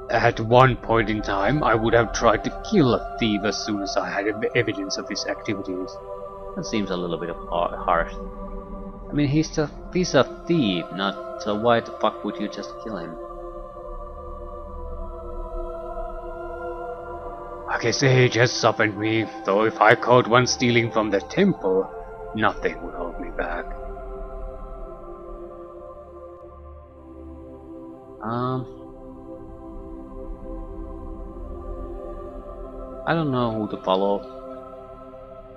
At one point in time, I would have tried to kill a thief as soon as I had evidence of his activities.
That seems a little bit of harsh. I mean, he's a thief, not so why the fuck would you just kill him?
I guess age has softened me, though if I caught one stealing from the temple, nothing would hold me back.
I don't know who to follow.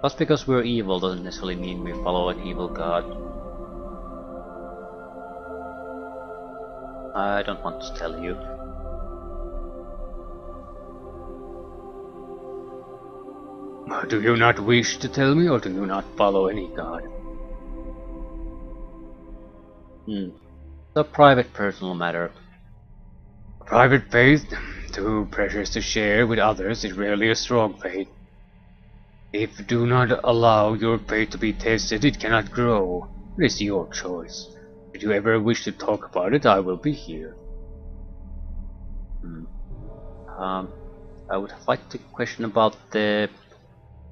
Just because we're evil doesn't necessarily mean we follow an evil god. I don't want to tell you.
Do you not wish to tell me, or do you not follow any god?
It's a private personal matter.
Private faith, too precious to share with others, is rarely a strong faith. If you do not allow your faith to be tested, it cannot grow. It is your choice. If you ever wish to talk about it, I will be here.
I would like to question about the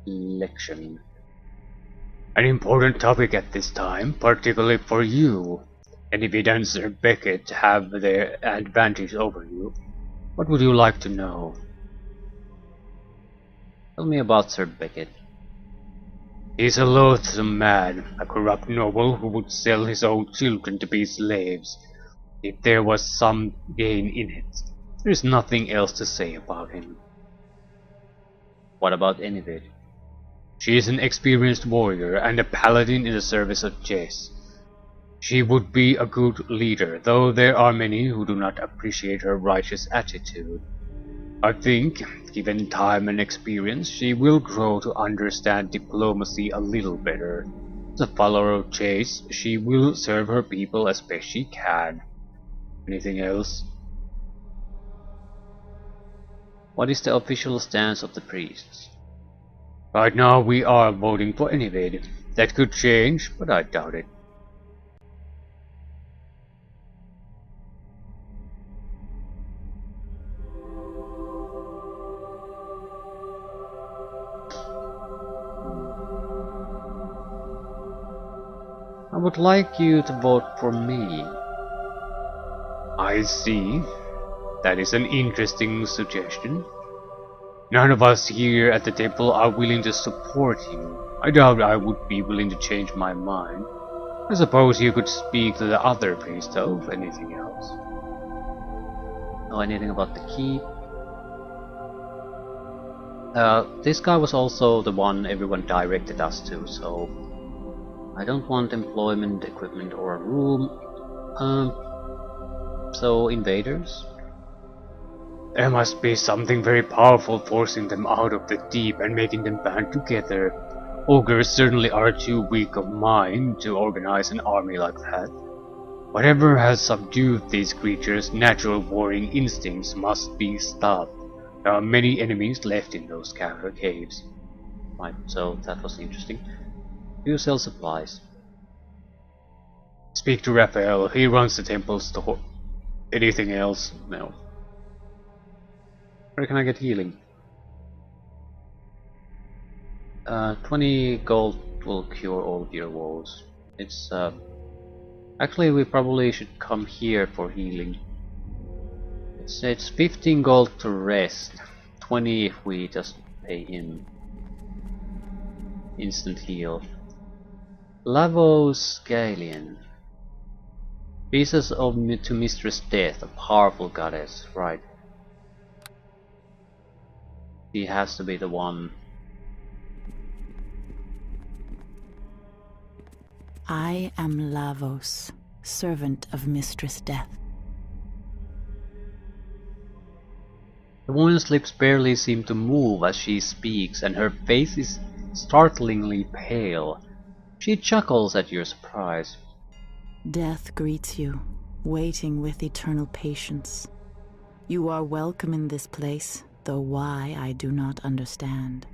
election.
An important topic at this time, particularly for you. Envid and Sir Beckett have their advantage over you. What would you like to know?
Tell me about Sir Beckett.
He's a loathsome man, a corrupt noble who would sell his own children to be slaves, if there was some gain in it. There's nothing else to say about him.
What about Envid?
She is an experienced warrior and a paladin in the service of Jess. She would be a good leader, though there are many who do not appreciate her righteous attitude. I think, given time and experience, she will grow to understand diplomacy a little better. As a follower of Chase, she will serve her people as best she can. Anything else?
What is the official stance of the priests?
Right now we are voting for Envid. That could change, but I doubt it.
I would like you to vote for me.
I see. That is an interesting suggestion. None of us here at the temple are willing to support you. I doubt I would be willing to change my mind. I suppose you could speak to the other priest of anything else.
Know anything about the keep? This guy was also the one everyone directed us to, so I don't want employment, equipment, or a room. So invaders?
There must be something very powerful forcing them out of the deep and making them band together. Ogres certainly are too weak of mind to organize an army like that. Whatever has subdued these creatures' natural warring instincts must be stopped. There are many enemies left in those caves.
Right, so that was interesting. Do you sell supplies?
Speak to Raphael, he runs the temple store. Anything else? No.
Where can I get healing? 20 gold will cure all of your woes. It's actually we probably should come here for healing. It's 15 gold to rest, 20 if we just pay him. Instant heal. Lavos Scalian. Pieces of to Mistress Death, a powerful goddess, right. She has to be the one.
I am Lavos, servant of Mistress Death.
The woman's lips barely seem to move as she speaks, and her face is startlingly pale. She chuckles at your surprise.
Death greets you, waiting with eternal patience. You are welcome in this place, though why I do not understand.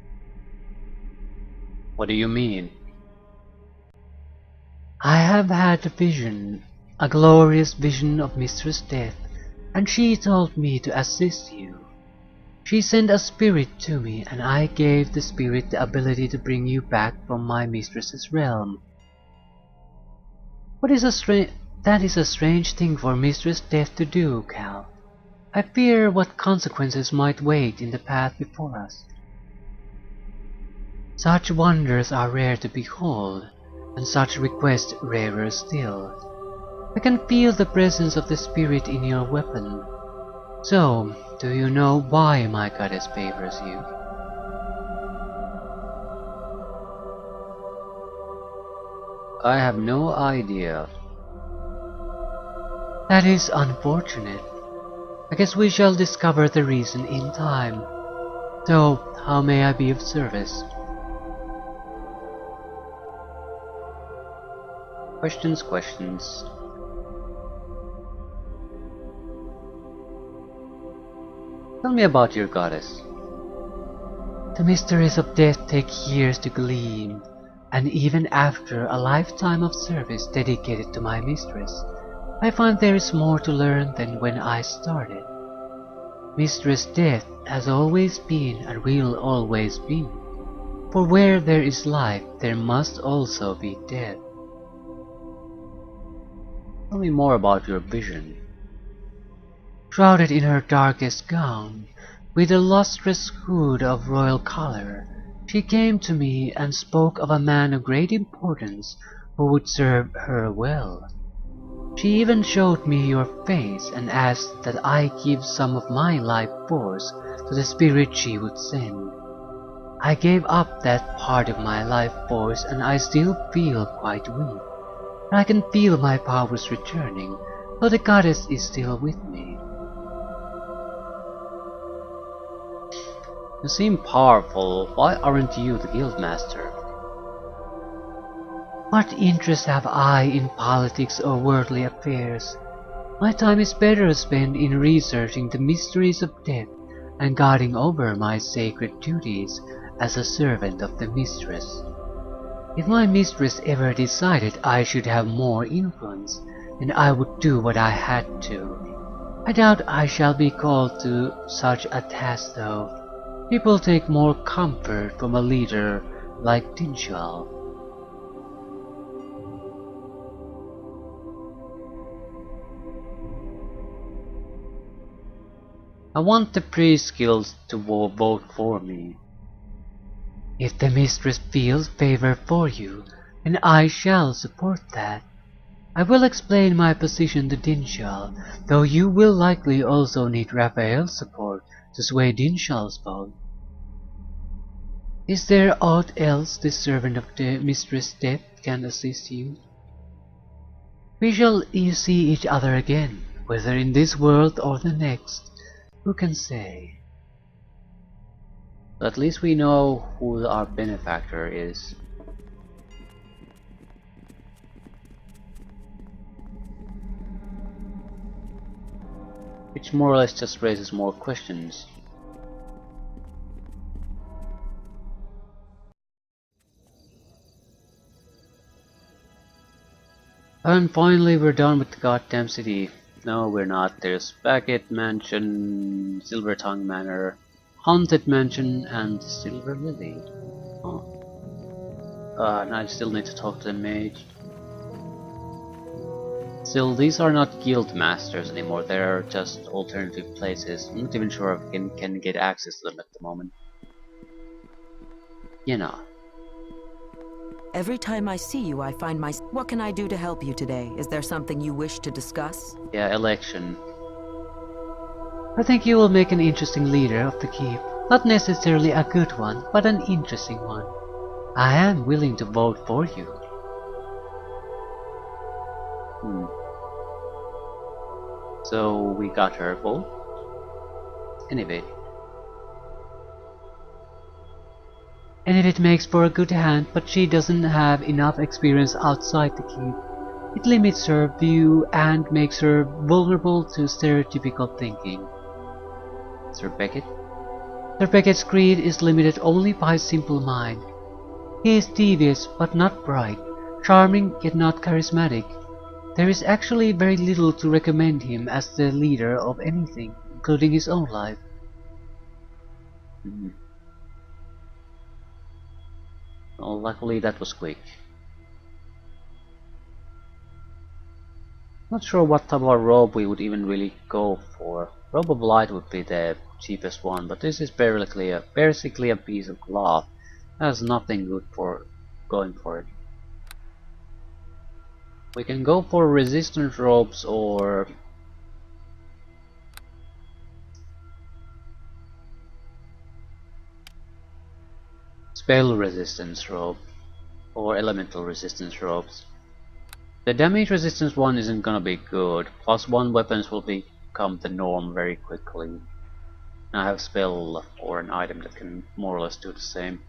What do you mean?
I have had a vision, a glorious vision of Mistress Death, and she told me to assist you. She sent a spirit to me, and I gave the spirit the ability to bring you back from my mistress's realm. That is a strange thing for Mistress Death to do, Cal. I fear what consequences might wait in the path before us. Such wonders are rare to behold, and such requests rarer still. I can feel the presence of the spirit in your weapon. So, do you know why my goddess favors you?
I have no idea.
That is unfortunate. I guess we shall discover the reason in time. So, how may I be of service?
Questions. Tell me about your goddess.
The mysteries of death take years to glean, and even after a lifetime of service dedicated to my mistress, I find there is more to learn than when I started. Mistress Death has always been and will always be, for where there is life, there must also be death.
Tell me more about your vision.
Shrouded in her darkest gown, with a lustrous hood of royal color, she came to me and spoke of a man of great importance who would serve her well. She even showed me your face and asked that I give some of my life force to the spirit she would send. I gave up that part of my life force and I still feel quite weak. But I can feel my powers returning, though the goddess is still with me.
You seem powerful. Why aren't you the guildmaster?
What interest have I in politics or worldly affairs? My time is better spent in researching the mysteries of death and guarding over my sacred duties as a servant of the mistress. If my mistress ever decided I should have more influence, then I would do what I had to. I doubt I shall be called to such a task though. People take more comfort from a leader like Dinshal.
I want the priest guilds to vote for me.
If the mistress feels favor for you, then I shall support that. I will explain my position to Dinshal, though you will likely also need Raphael's support to sway Dinshal's vote. Is there aught else the servant of the Mistress Death can assist you? We shall see each other again, whether in this world or the next. Who can say?
At least we know who our benefactor is. Which more or less just raises more questions. And finally we're done with the goddamn city. No, we're not. There's Baggett Mansion, Silver Tongue Manor, Haunted Mansion, and Silver Lily. Oh. And I still need to talk to the mage. Still, these are not guild masters anymore. They're just alternative places. I'm not even sure if I can get access to them at the moment. You know.
Every time I see you, I find my... What can I do to help you today? Is there something you wish to discuss?
Yeah, election.
I think you will make an interesting leader of the keep. Not necessarily a good one, but an interesting one. I am willing to vote for you.
So we got her vote. Anyway.
And if it makes for a good hand, but she doesn't have enough experience outside the keep, it limits her view and makes her vulnerable to stereotypical thinking.
Sir Beckett?
Sir Beckett's greed is limited only by simple mind. He is devious but not bright, charming yet not charismatic. There is actually very little to recommend him as the leader of anything, including his own life.
Well, luckily that was quick. Not sure what type of robe we would even really go for. Robe of light would be the cheapest one, but this is basically a piece of cloth. Has nothing good for going for it. We can go for resistance robes or spell resistance robe or elemental resistance robes. The damage resistance one isn't gonna be good. +1 weapons will become the norm very quickly. I have spell or an item that can more or less do the same.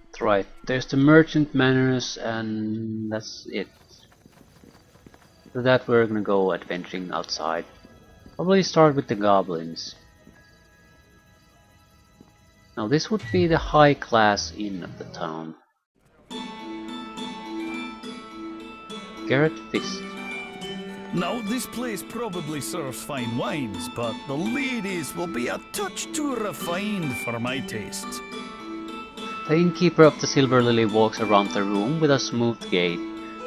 That's right, there's the merchant manners and that's it. For that we're gonna go adventuring outside. Probably start with the goblins. Now this would be the high class inn of the town. Garrett Fist.
Now, this place probably serves fine wines, but the ladies will be a touch too refined for my taste.
The innkeeper of the Silver Lily walks around the room with a smooth gait,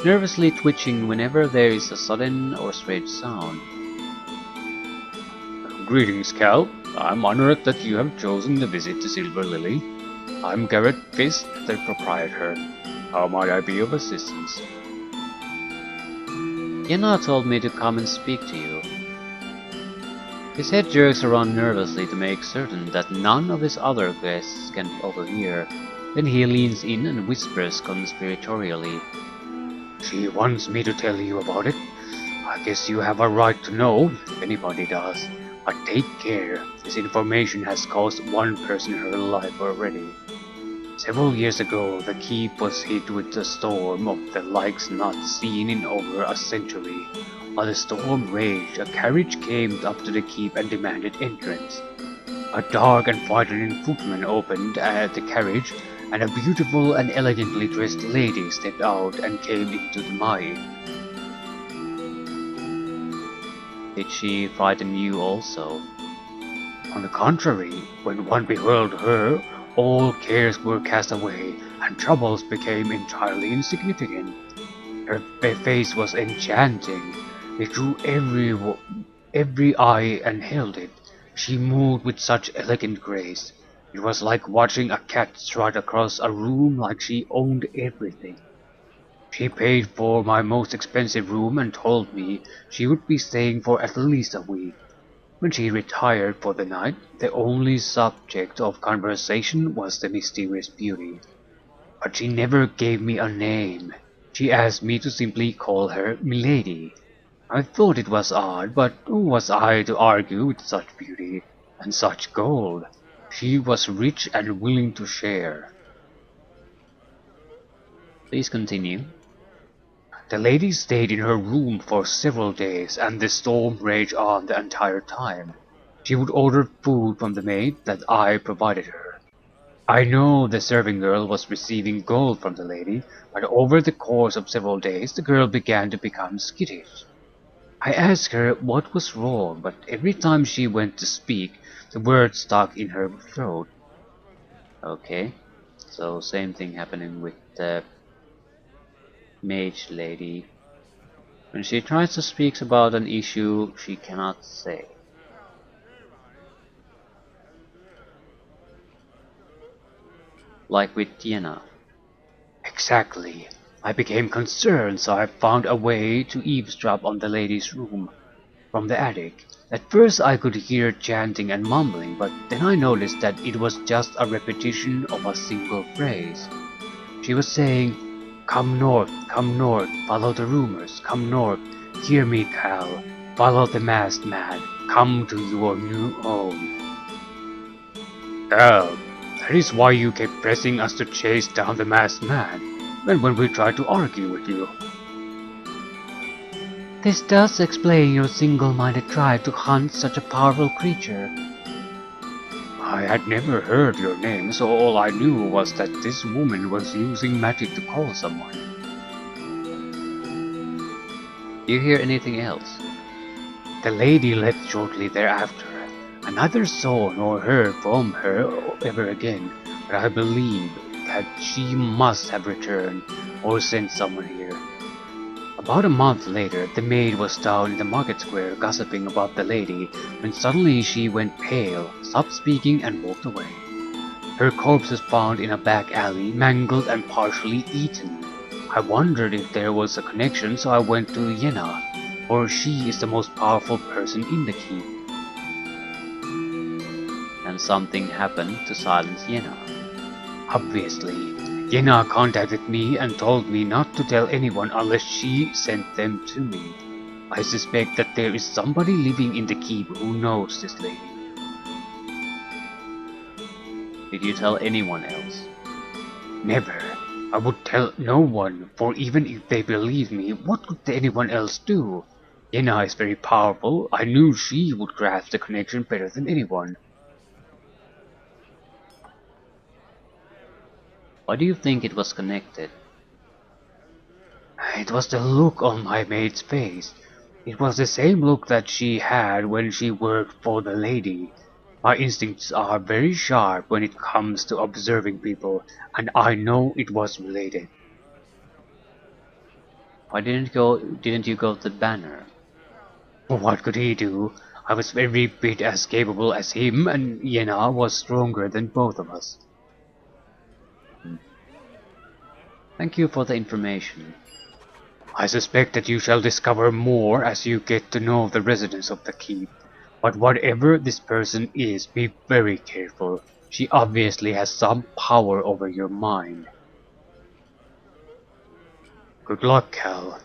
nervously twitching whenever there is a sudden or strange sound. Greetings, Cal. I'm honored that you have chosen to visit the Silver Lily. I'm Garrett Fist, the proprietor. How might I be of assistance? Yenna told me to come and speak to you. His head jerks around nervously to make certain that none of his other guests can overhear. Then he leans in and whispers conspiratorially. She wants me to tell you about it. I guess you have a right to know, if anybody does. But take care, this information has cost one person her life already. Several years ago, the keep was hit with a storm of the likes not seen in over a century. While the storm raged, a carriage came up to the keep and demanded entrance. A dark and frightening footman opened the carriage, and a beautiful and elegantly dressed lady stepped out and came into the mire. Did she frighten you also? On the contrary, when one beheld her, all cares were cast away, and troubles became entirely insignificant. Her face was enchanting. It drew every eye and held it. She moved with such elegant grace. It was like watching a cat stride across a room like she owned everything. She paid for my most expensive room and told me she would be staying for at least a week. When she retired for the night, the only subject of conversation was the mysterious beauty. But she never gave me a name. She asked me to simply call her Milady. I thought it was odd, but who was I to argue with such beauty and such gold? She was rich and willing to share. Please continue. The lady stayed in her room for several days, and the storm raged on the entire time. She would order food from the maid that I provided her. I know the serving girl was receiving gold from the lady, but over the course of several days the girl began to become skittish. I asked her what was wrong, but every time she went to speak, the words stuck in her throat. Okay, so same thing happening with the mage lady. When she tries to speak about an issue, she cannot say. Like with Tiana. Exactly.
I became concerned, so I found a way to eavesdrop on the lady's room from the attic. At first I could hear chanting and mumbling, but then I noticed that it was just a repetition of a single phrase. She was saying, come north, follow the rumors, come north, hear me, Cal, follow the masked man, come to your new home. Cal, that is why you kept pressing us to chase down the masked man, even when we tried to argue with you. This does explain your single-minded drive to hunt such a powerful creature. I had never heard your name, so all I knew was that this woman was using magic to call someone. Do you hear anything else? The lady left shortly thereafter. I neither saw nor heard from her ever again, but I believe that she must have returned or sent someone here. About a month later, the maid was down in the market square gossiping about the lady, when suddenly she went pale, stopped speaking and walked away. Her corpse was found in a back alley, mangled and partially eaten. I wondered if there was a connection, so I went to Yenna, for she is the most powerful person in the keep. And something happened to silence Yenna. Obviously. Yenna contacted me and told me not to tell anyone unless she sent them to me. I suspect that there is somebody living in the keep who knows this lady. Did you tell anyone else? Never. I would tell no one, for even if they believed me, what could anyone else do? Yenna is very powerful. I knew she would grasp the connection better than anyone. Why do you think it was connected? It was the look on my maid's face. It was the same look that she had when she worked for the lady. My instincts are very sharp when it comes to observing people, and I know it was related. Why didn't you go to the banner? What could he do? I was every bit as capable as him, and Yenna was stronger than both of us. Thank you for the information. I suspect that you shall discover more as you get to know the residents of the keep. But whatever this person is, be very careful. She obviously has some power over your mind. Good luck, Cal.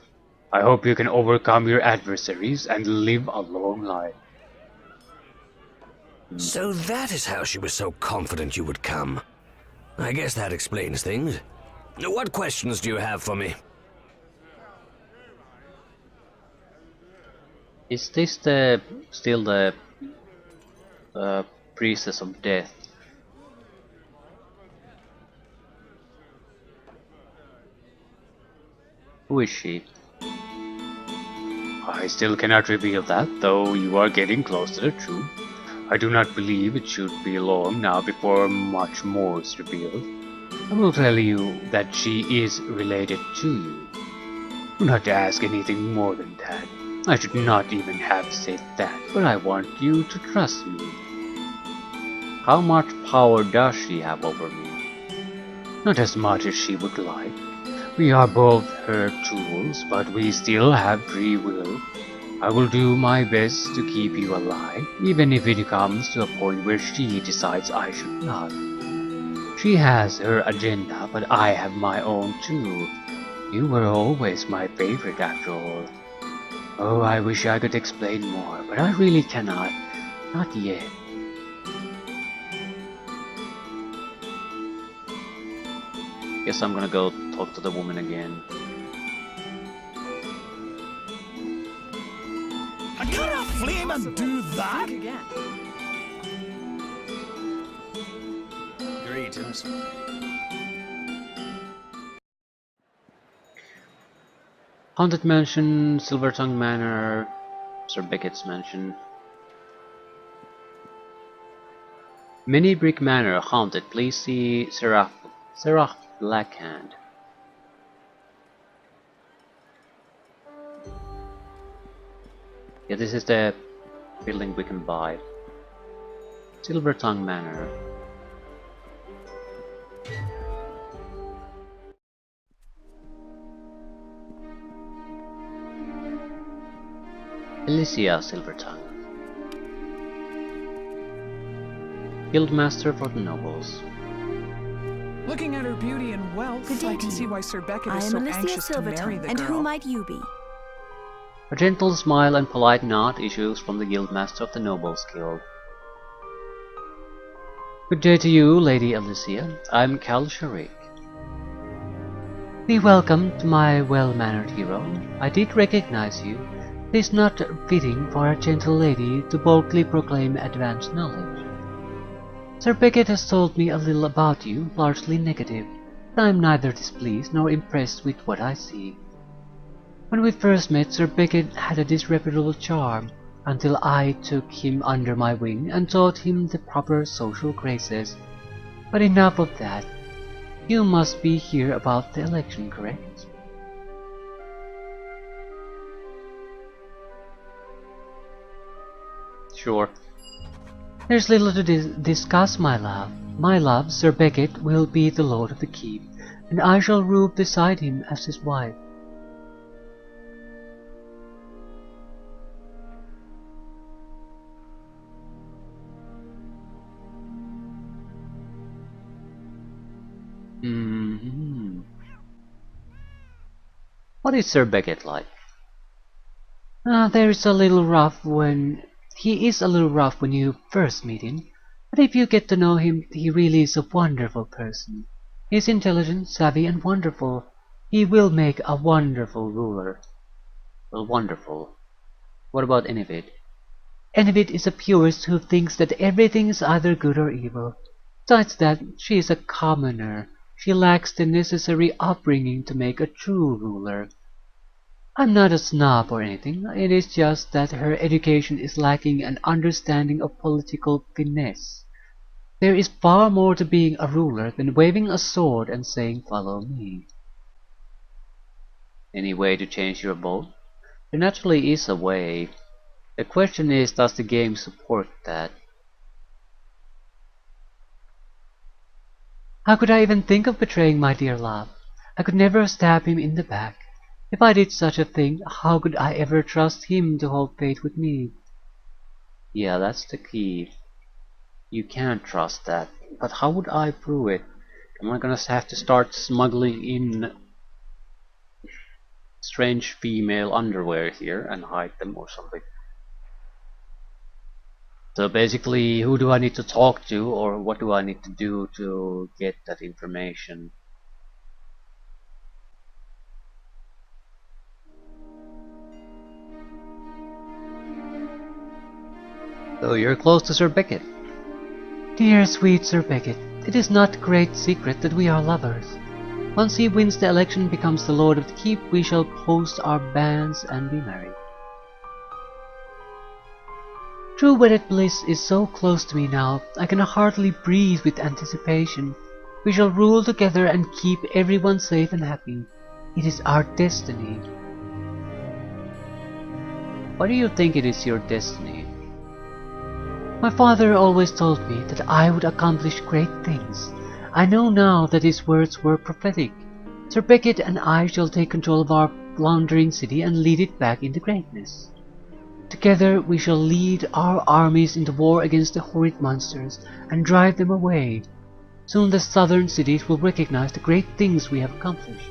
I hope you can overcome your adversaries and live a long life.
So that is how she was so confident you would come. I guess that explains things. What questions do you have for me?
Is this still the priestess of death? Who is she? I still cannot reveal that, though you are getting close to the truth. I do not believe it should be long now before much more is revealed. I will tell you that she is related to you. Do not ask anything more than that. I should not even have said that, but I want you to trust me. How much power does she have over me? Not as much as she would like. We are both her tools, but we still have free will. I will do my best to keep you alive, even if it comes to a point where she decides I should not. She has her agenda, but I have my own too. You were always my favorite after all. Oh, I wish I could explain more, but I really cannot. Not yet. Guess I'm gonna go talk to the woman again.
I can't flame and do that! Greetings.
Haunted Mansion, Silvertongue Manor, Sir Beckett's Mansion. Mini Brick Manor haunted. Please see Seraph Blackhand. Yeah, this is the building we can buy. Silvertongue Manor. Alicia Silvertongue, Guildmaster for the Nobles.
Looking at her beauty and wealth,
Good day
I can
to
see
you.
why Sir Beckett
I
is
am
so
Alicia
anxious to marry
Silvertongue,
the
and
girl.
who might you be?
A gentle smile and polite nod issues from the Guildmaster of the Nobles Guild. Good day to you, Lady Alicia. I'm Cal Sharik.
Be welcome to my well-mannered hero. I did recognize you. It is not fitting for a gentle lady to boldly proclaim advanced knowledge. Sir Beckett has told me a little about you, largely negative, but I am neither displeased nor impressed with what I see. When we first met, Sir Beckett had a disreputable charm, until I took him under my wing and taught him the proper social graces. But enough of that. You must be here about the election, correct?
Sure.
There's little to discuss, my love. My love, Sir Beckett, will be the lord of the keep, and I shall rule beside him as his wife.
What is Sir Beckett like?
He is a little rough when you first meet him, but if you get to know him, he really is a wonderful person. He is intelligent, savvy, and wonderful. He will make a wonderful ruler.
Well, wonderful. What about Envid?
Envid is a purist who thinks that everything is either good or evil. Besides that, she is a commoner. She lacks the necessary upbringing to make a true ruler. I'm not a snob or anything, it is just that her education is lacking an understanding of political finesse. There is far more to being a ruler than waving a sword and saying, "Follow me."
Any way to change your vote? There naturally is a way. The question is, does the game support that?
How could I even think of betraying my dear love? I could never stab him in the back. If I did such a thing, how could I ever trust him to hold faith with me?
Yeah, that's the key. You can't trust that. But how would I prove it? Am I gonna have to start smuggling in strange female underwear here and hide them or something? So basically, who do I need to talk to, or what do I need to do to get that information? So you're close to Sir Beckett.
Dear sweet Sir Beckett, it is not great secret that we are lovers. Once he wins the election and becomes the lord of the keep, we shall post our banns and be married. True wedded bliss is so close to me now, I can hardly breathe with anticipation. We shall rule together and keep everyone safe and happy. It is our destiny.
Why do you think it is your destiny?
My father always told me that I would accomplish great things. I know now that his words were prophetic. Sir Beckett and I shall take control of our floundering city and lead it back into greatness. Together we shall lead our armies into war against the horrid monsters and drive them away. Soon the southern cities will recognize the great things we have accomplished.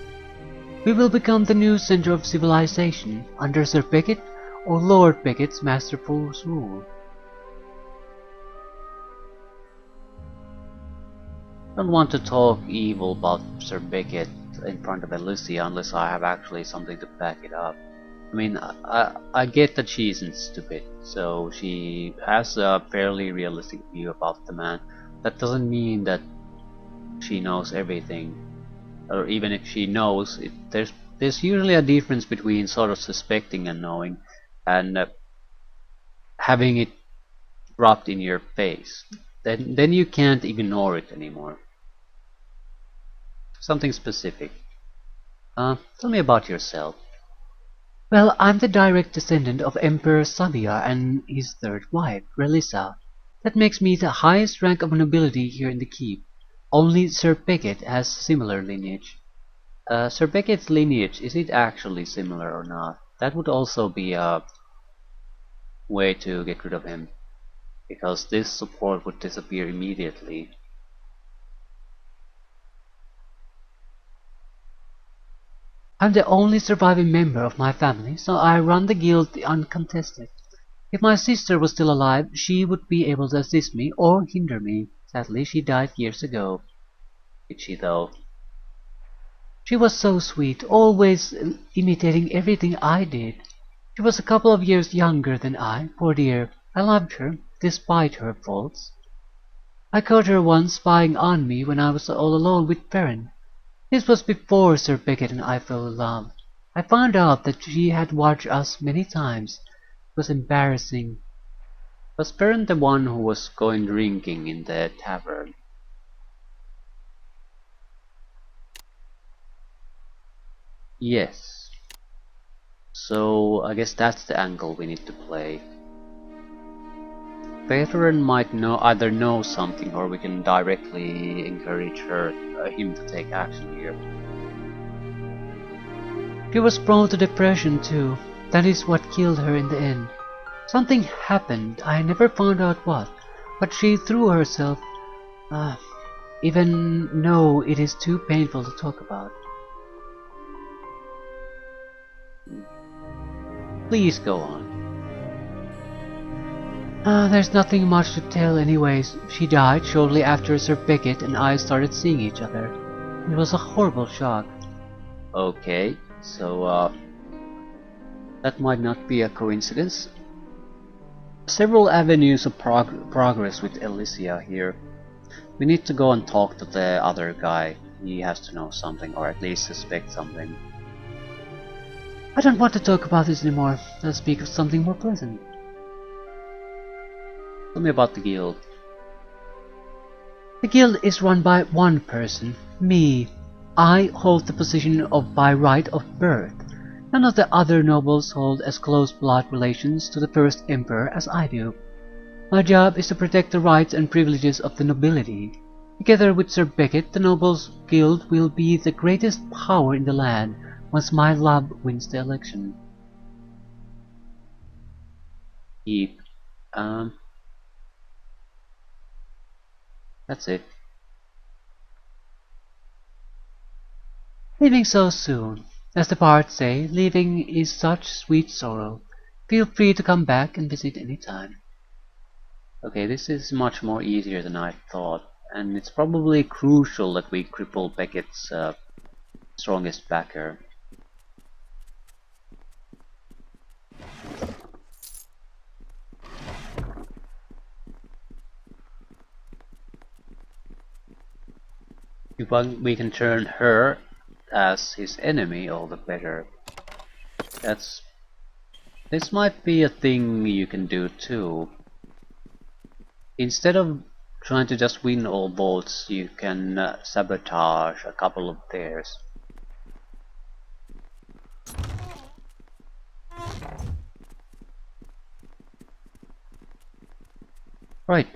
We will become the new center of civilization under Sir Beckett or Lord Beckett's masterful rule.
I don't want to talk evil about Sir Beckett in front of Alicia unless I have actually something to back it up. I mean, I get that she isn't stupid, so she has a fairly realistic view about the man. That doesn't mean that she knows everything, or even if she knows, there's usually a difference between sort of suspecting and knowing, and having it dropped in your face. Then you can't ignore it anymore. Something specific. Tell me about yourself.
Well, I'm the direct descendant of Emperor Sabia and his third wife, Relissa. That makes me the highest rank of nobility here in the keep. Only Sir Beckett has similar lineage.
Sir Beckett's lineage, is it actually similar or not? That would also be a way to get rid of him, because this support would disappear immediately.
I'm the only surviving member of my family, so I run the guild uncontested. If my sister was still alive, she would be able to assist me or hinder me. Sadly, she died years ago.
Did she though?
She was so sweet, always imitating everything I did. She was a couple of years younger than I, poor dear. I loved her, despite her faults. I caught her once spying on me when I was all alone with Perrin. This was before Sir Beckett and I fell in love. I found out that she had watched us many times. It was embarrassing.
Was Perrin the one who was going drinking in the tavern? Yes. So I guess that's the angle we need to play. Veteran might either know something, or we can directly encourage him to take action here.
She was prone to depression too. That is what killed her in the end. Something happened, I never found out what, but she threw herself, even though it is too painful to talk about.
Please go on.
There's nothing much to tell anyways. She died shortly after Sir Beckett and I started seeing each other. It was a horrible shock.
Okay, so that might not be a coincidence. Several avenues of progress with Alicia here. We need to go and talk to the other guy. He has to know something, or at least suspect something.
I don't want to talk about this anymore. Let's speak of something more pleasant.
Tell me about the guild.
The guild is run by one person, me. I hold the position of by right of birth. None of the other nobles hold as close blood relations to the first emperor as I do. My job is to protect the rights and privileges of the nobility. Together with Sir Beckett, the nobles guild will be the greatest power in the land once my love wins the election.
That's it.
Leaving so soon. As the bards say, leaving is such sweet sorrow. Feel free to come back and visit any time.
Okay, this is much more easier than I thought, and it's probably crucial that we cripple Beckett's strongest backer. If we can turn her as his enemy, all the better. This might be a thing you can do too. Instead of trying to just win all votes, you can sabotage a couple of theirs. Right.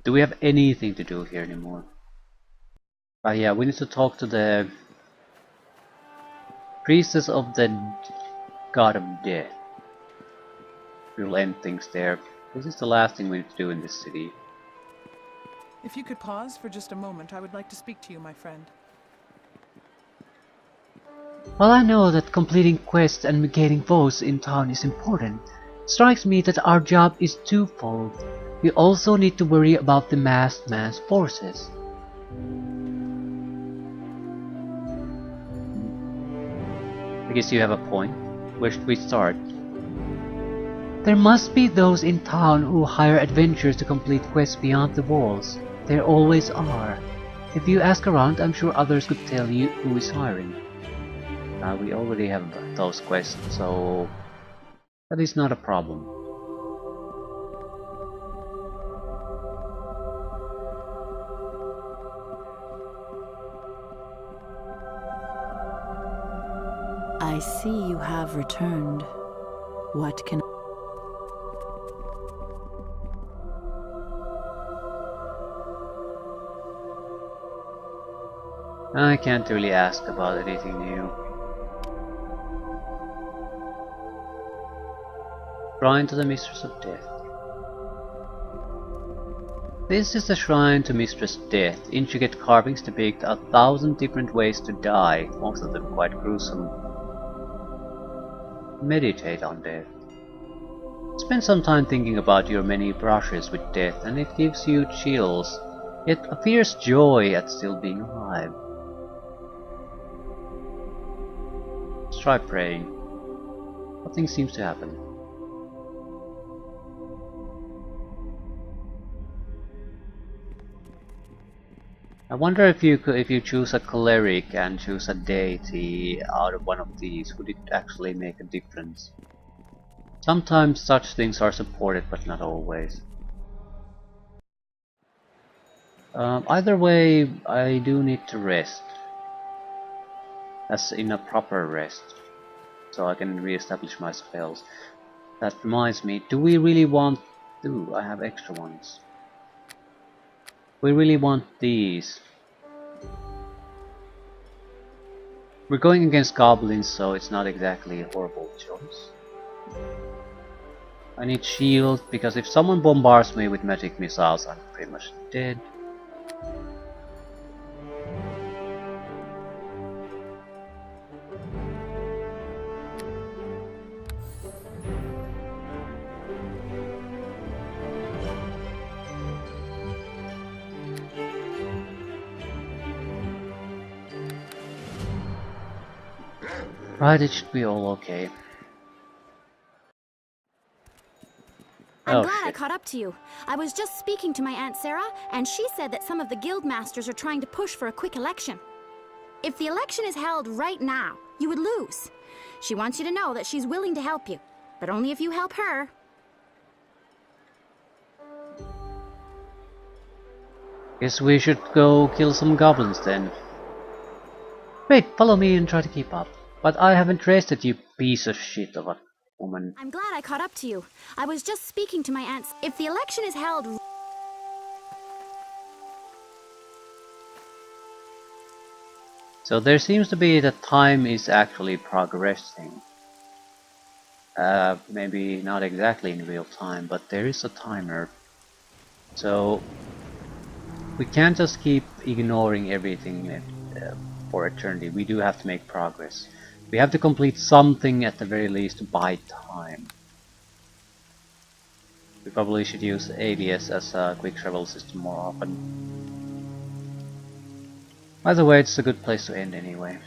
Do we have anything to do here anymore? Yeah, we need to talk to the priestess of the god of death. We'll end things there. This is the last thing we need to do in this city.
If you could pause for just a moment, I would like to speak to you, my friend.
While I know that completing quests and gaining votes in town is important, it strikes me that our job is twofold. We also need to worry about the masked man's forces.
I guess you have a point. Where should we start?
There must be those in town who hire adventurers to complete quests beyond the walls. There always are. If you ask around, I'm sure others could tell you who is hiring.
We already have those quests, so that is not a problem.
I see you have returned. What can
I can't really ask about anything new.
Shrine to the Mistress of Death. This is the shrine to Mistress Death. Intricate carvings depict 1,000 different ways to die, most of them quite gruesome. Meditate on death. Spend some time thinking about your many brushes with death, and it gives you chills, yet a fierce joy at still being alive. Let's try praying. Nothing seems to happen. I wonder if you choose a cleric and choose a deity out of one of these, would it actually make a difference? Sometimes such things are supported, but not always. Either way, I do need to rest. As in a proper rest. So I can re-establish my spells. That reminds me, do we really want... Ooh, I have extra ones. We really want these. We're going against goblins, so it's not exactly a horrible choice. I need shield, because if someone bombards me with magic missiles, I'm pretty much dead. Right, it should be all okay.
I'm glad I caught up to you. I was just speaking to my Aunt Sarah, and she said that some of the guild masters are trying to push for a quick election. If the election is held right now, you would lose. She wants you to know that she's willing to help you, but only if you help her.
Guess we should go kill some goblins then. Wait, follow me and try to keep up. But I haven't rested, you piece of shit of a woman.
I'm glad I caught up to you. I was just speaking to my aunts. If the election is held...
So there seems to be that time is actually progressing. Maybe not exactly in real time, but there is a timer. So we can't just keep ignoring everything for eternity. We do have to make progress. We have to complete something at the very least by time. We probably should use ABS as a quick travel system more often. By the way, it's a good place to end anyway.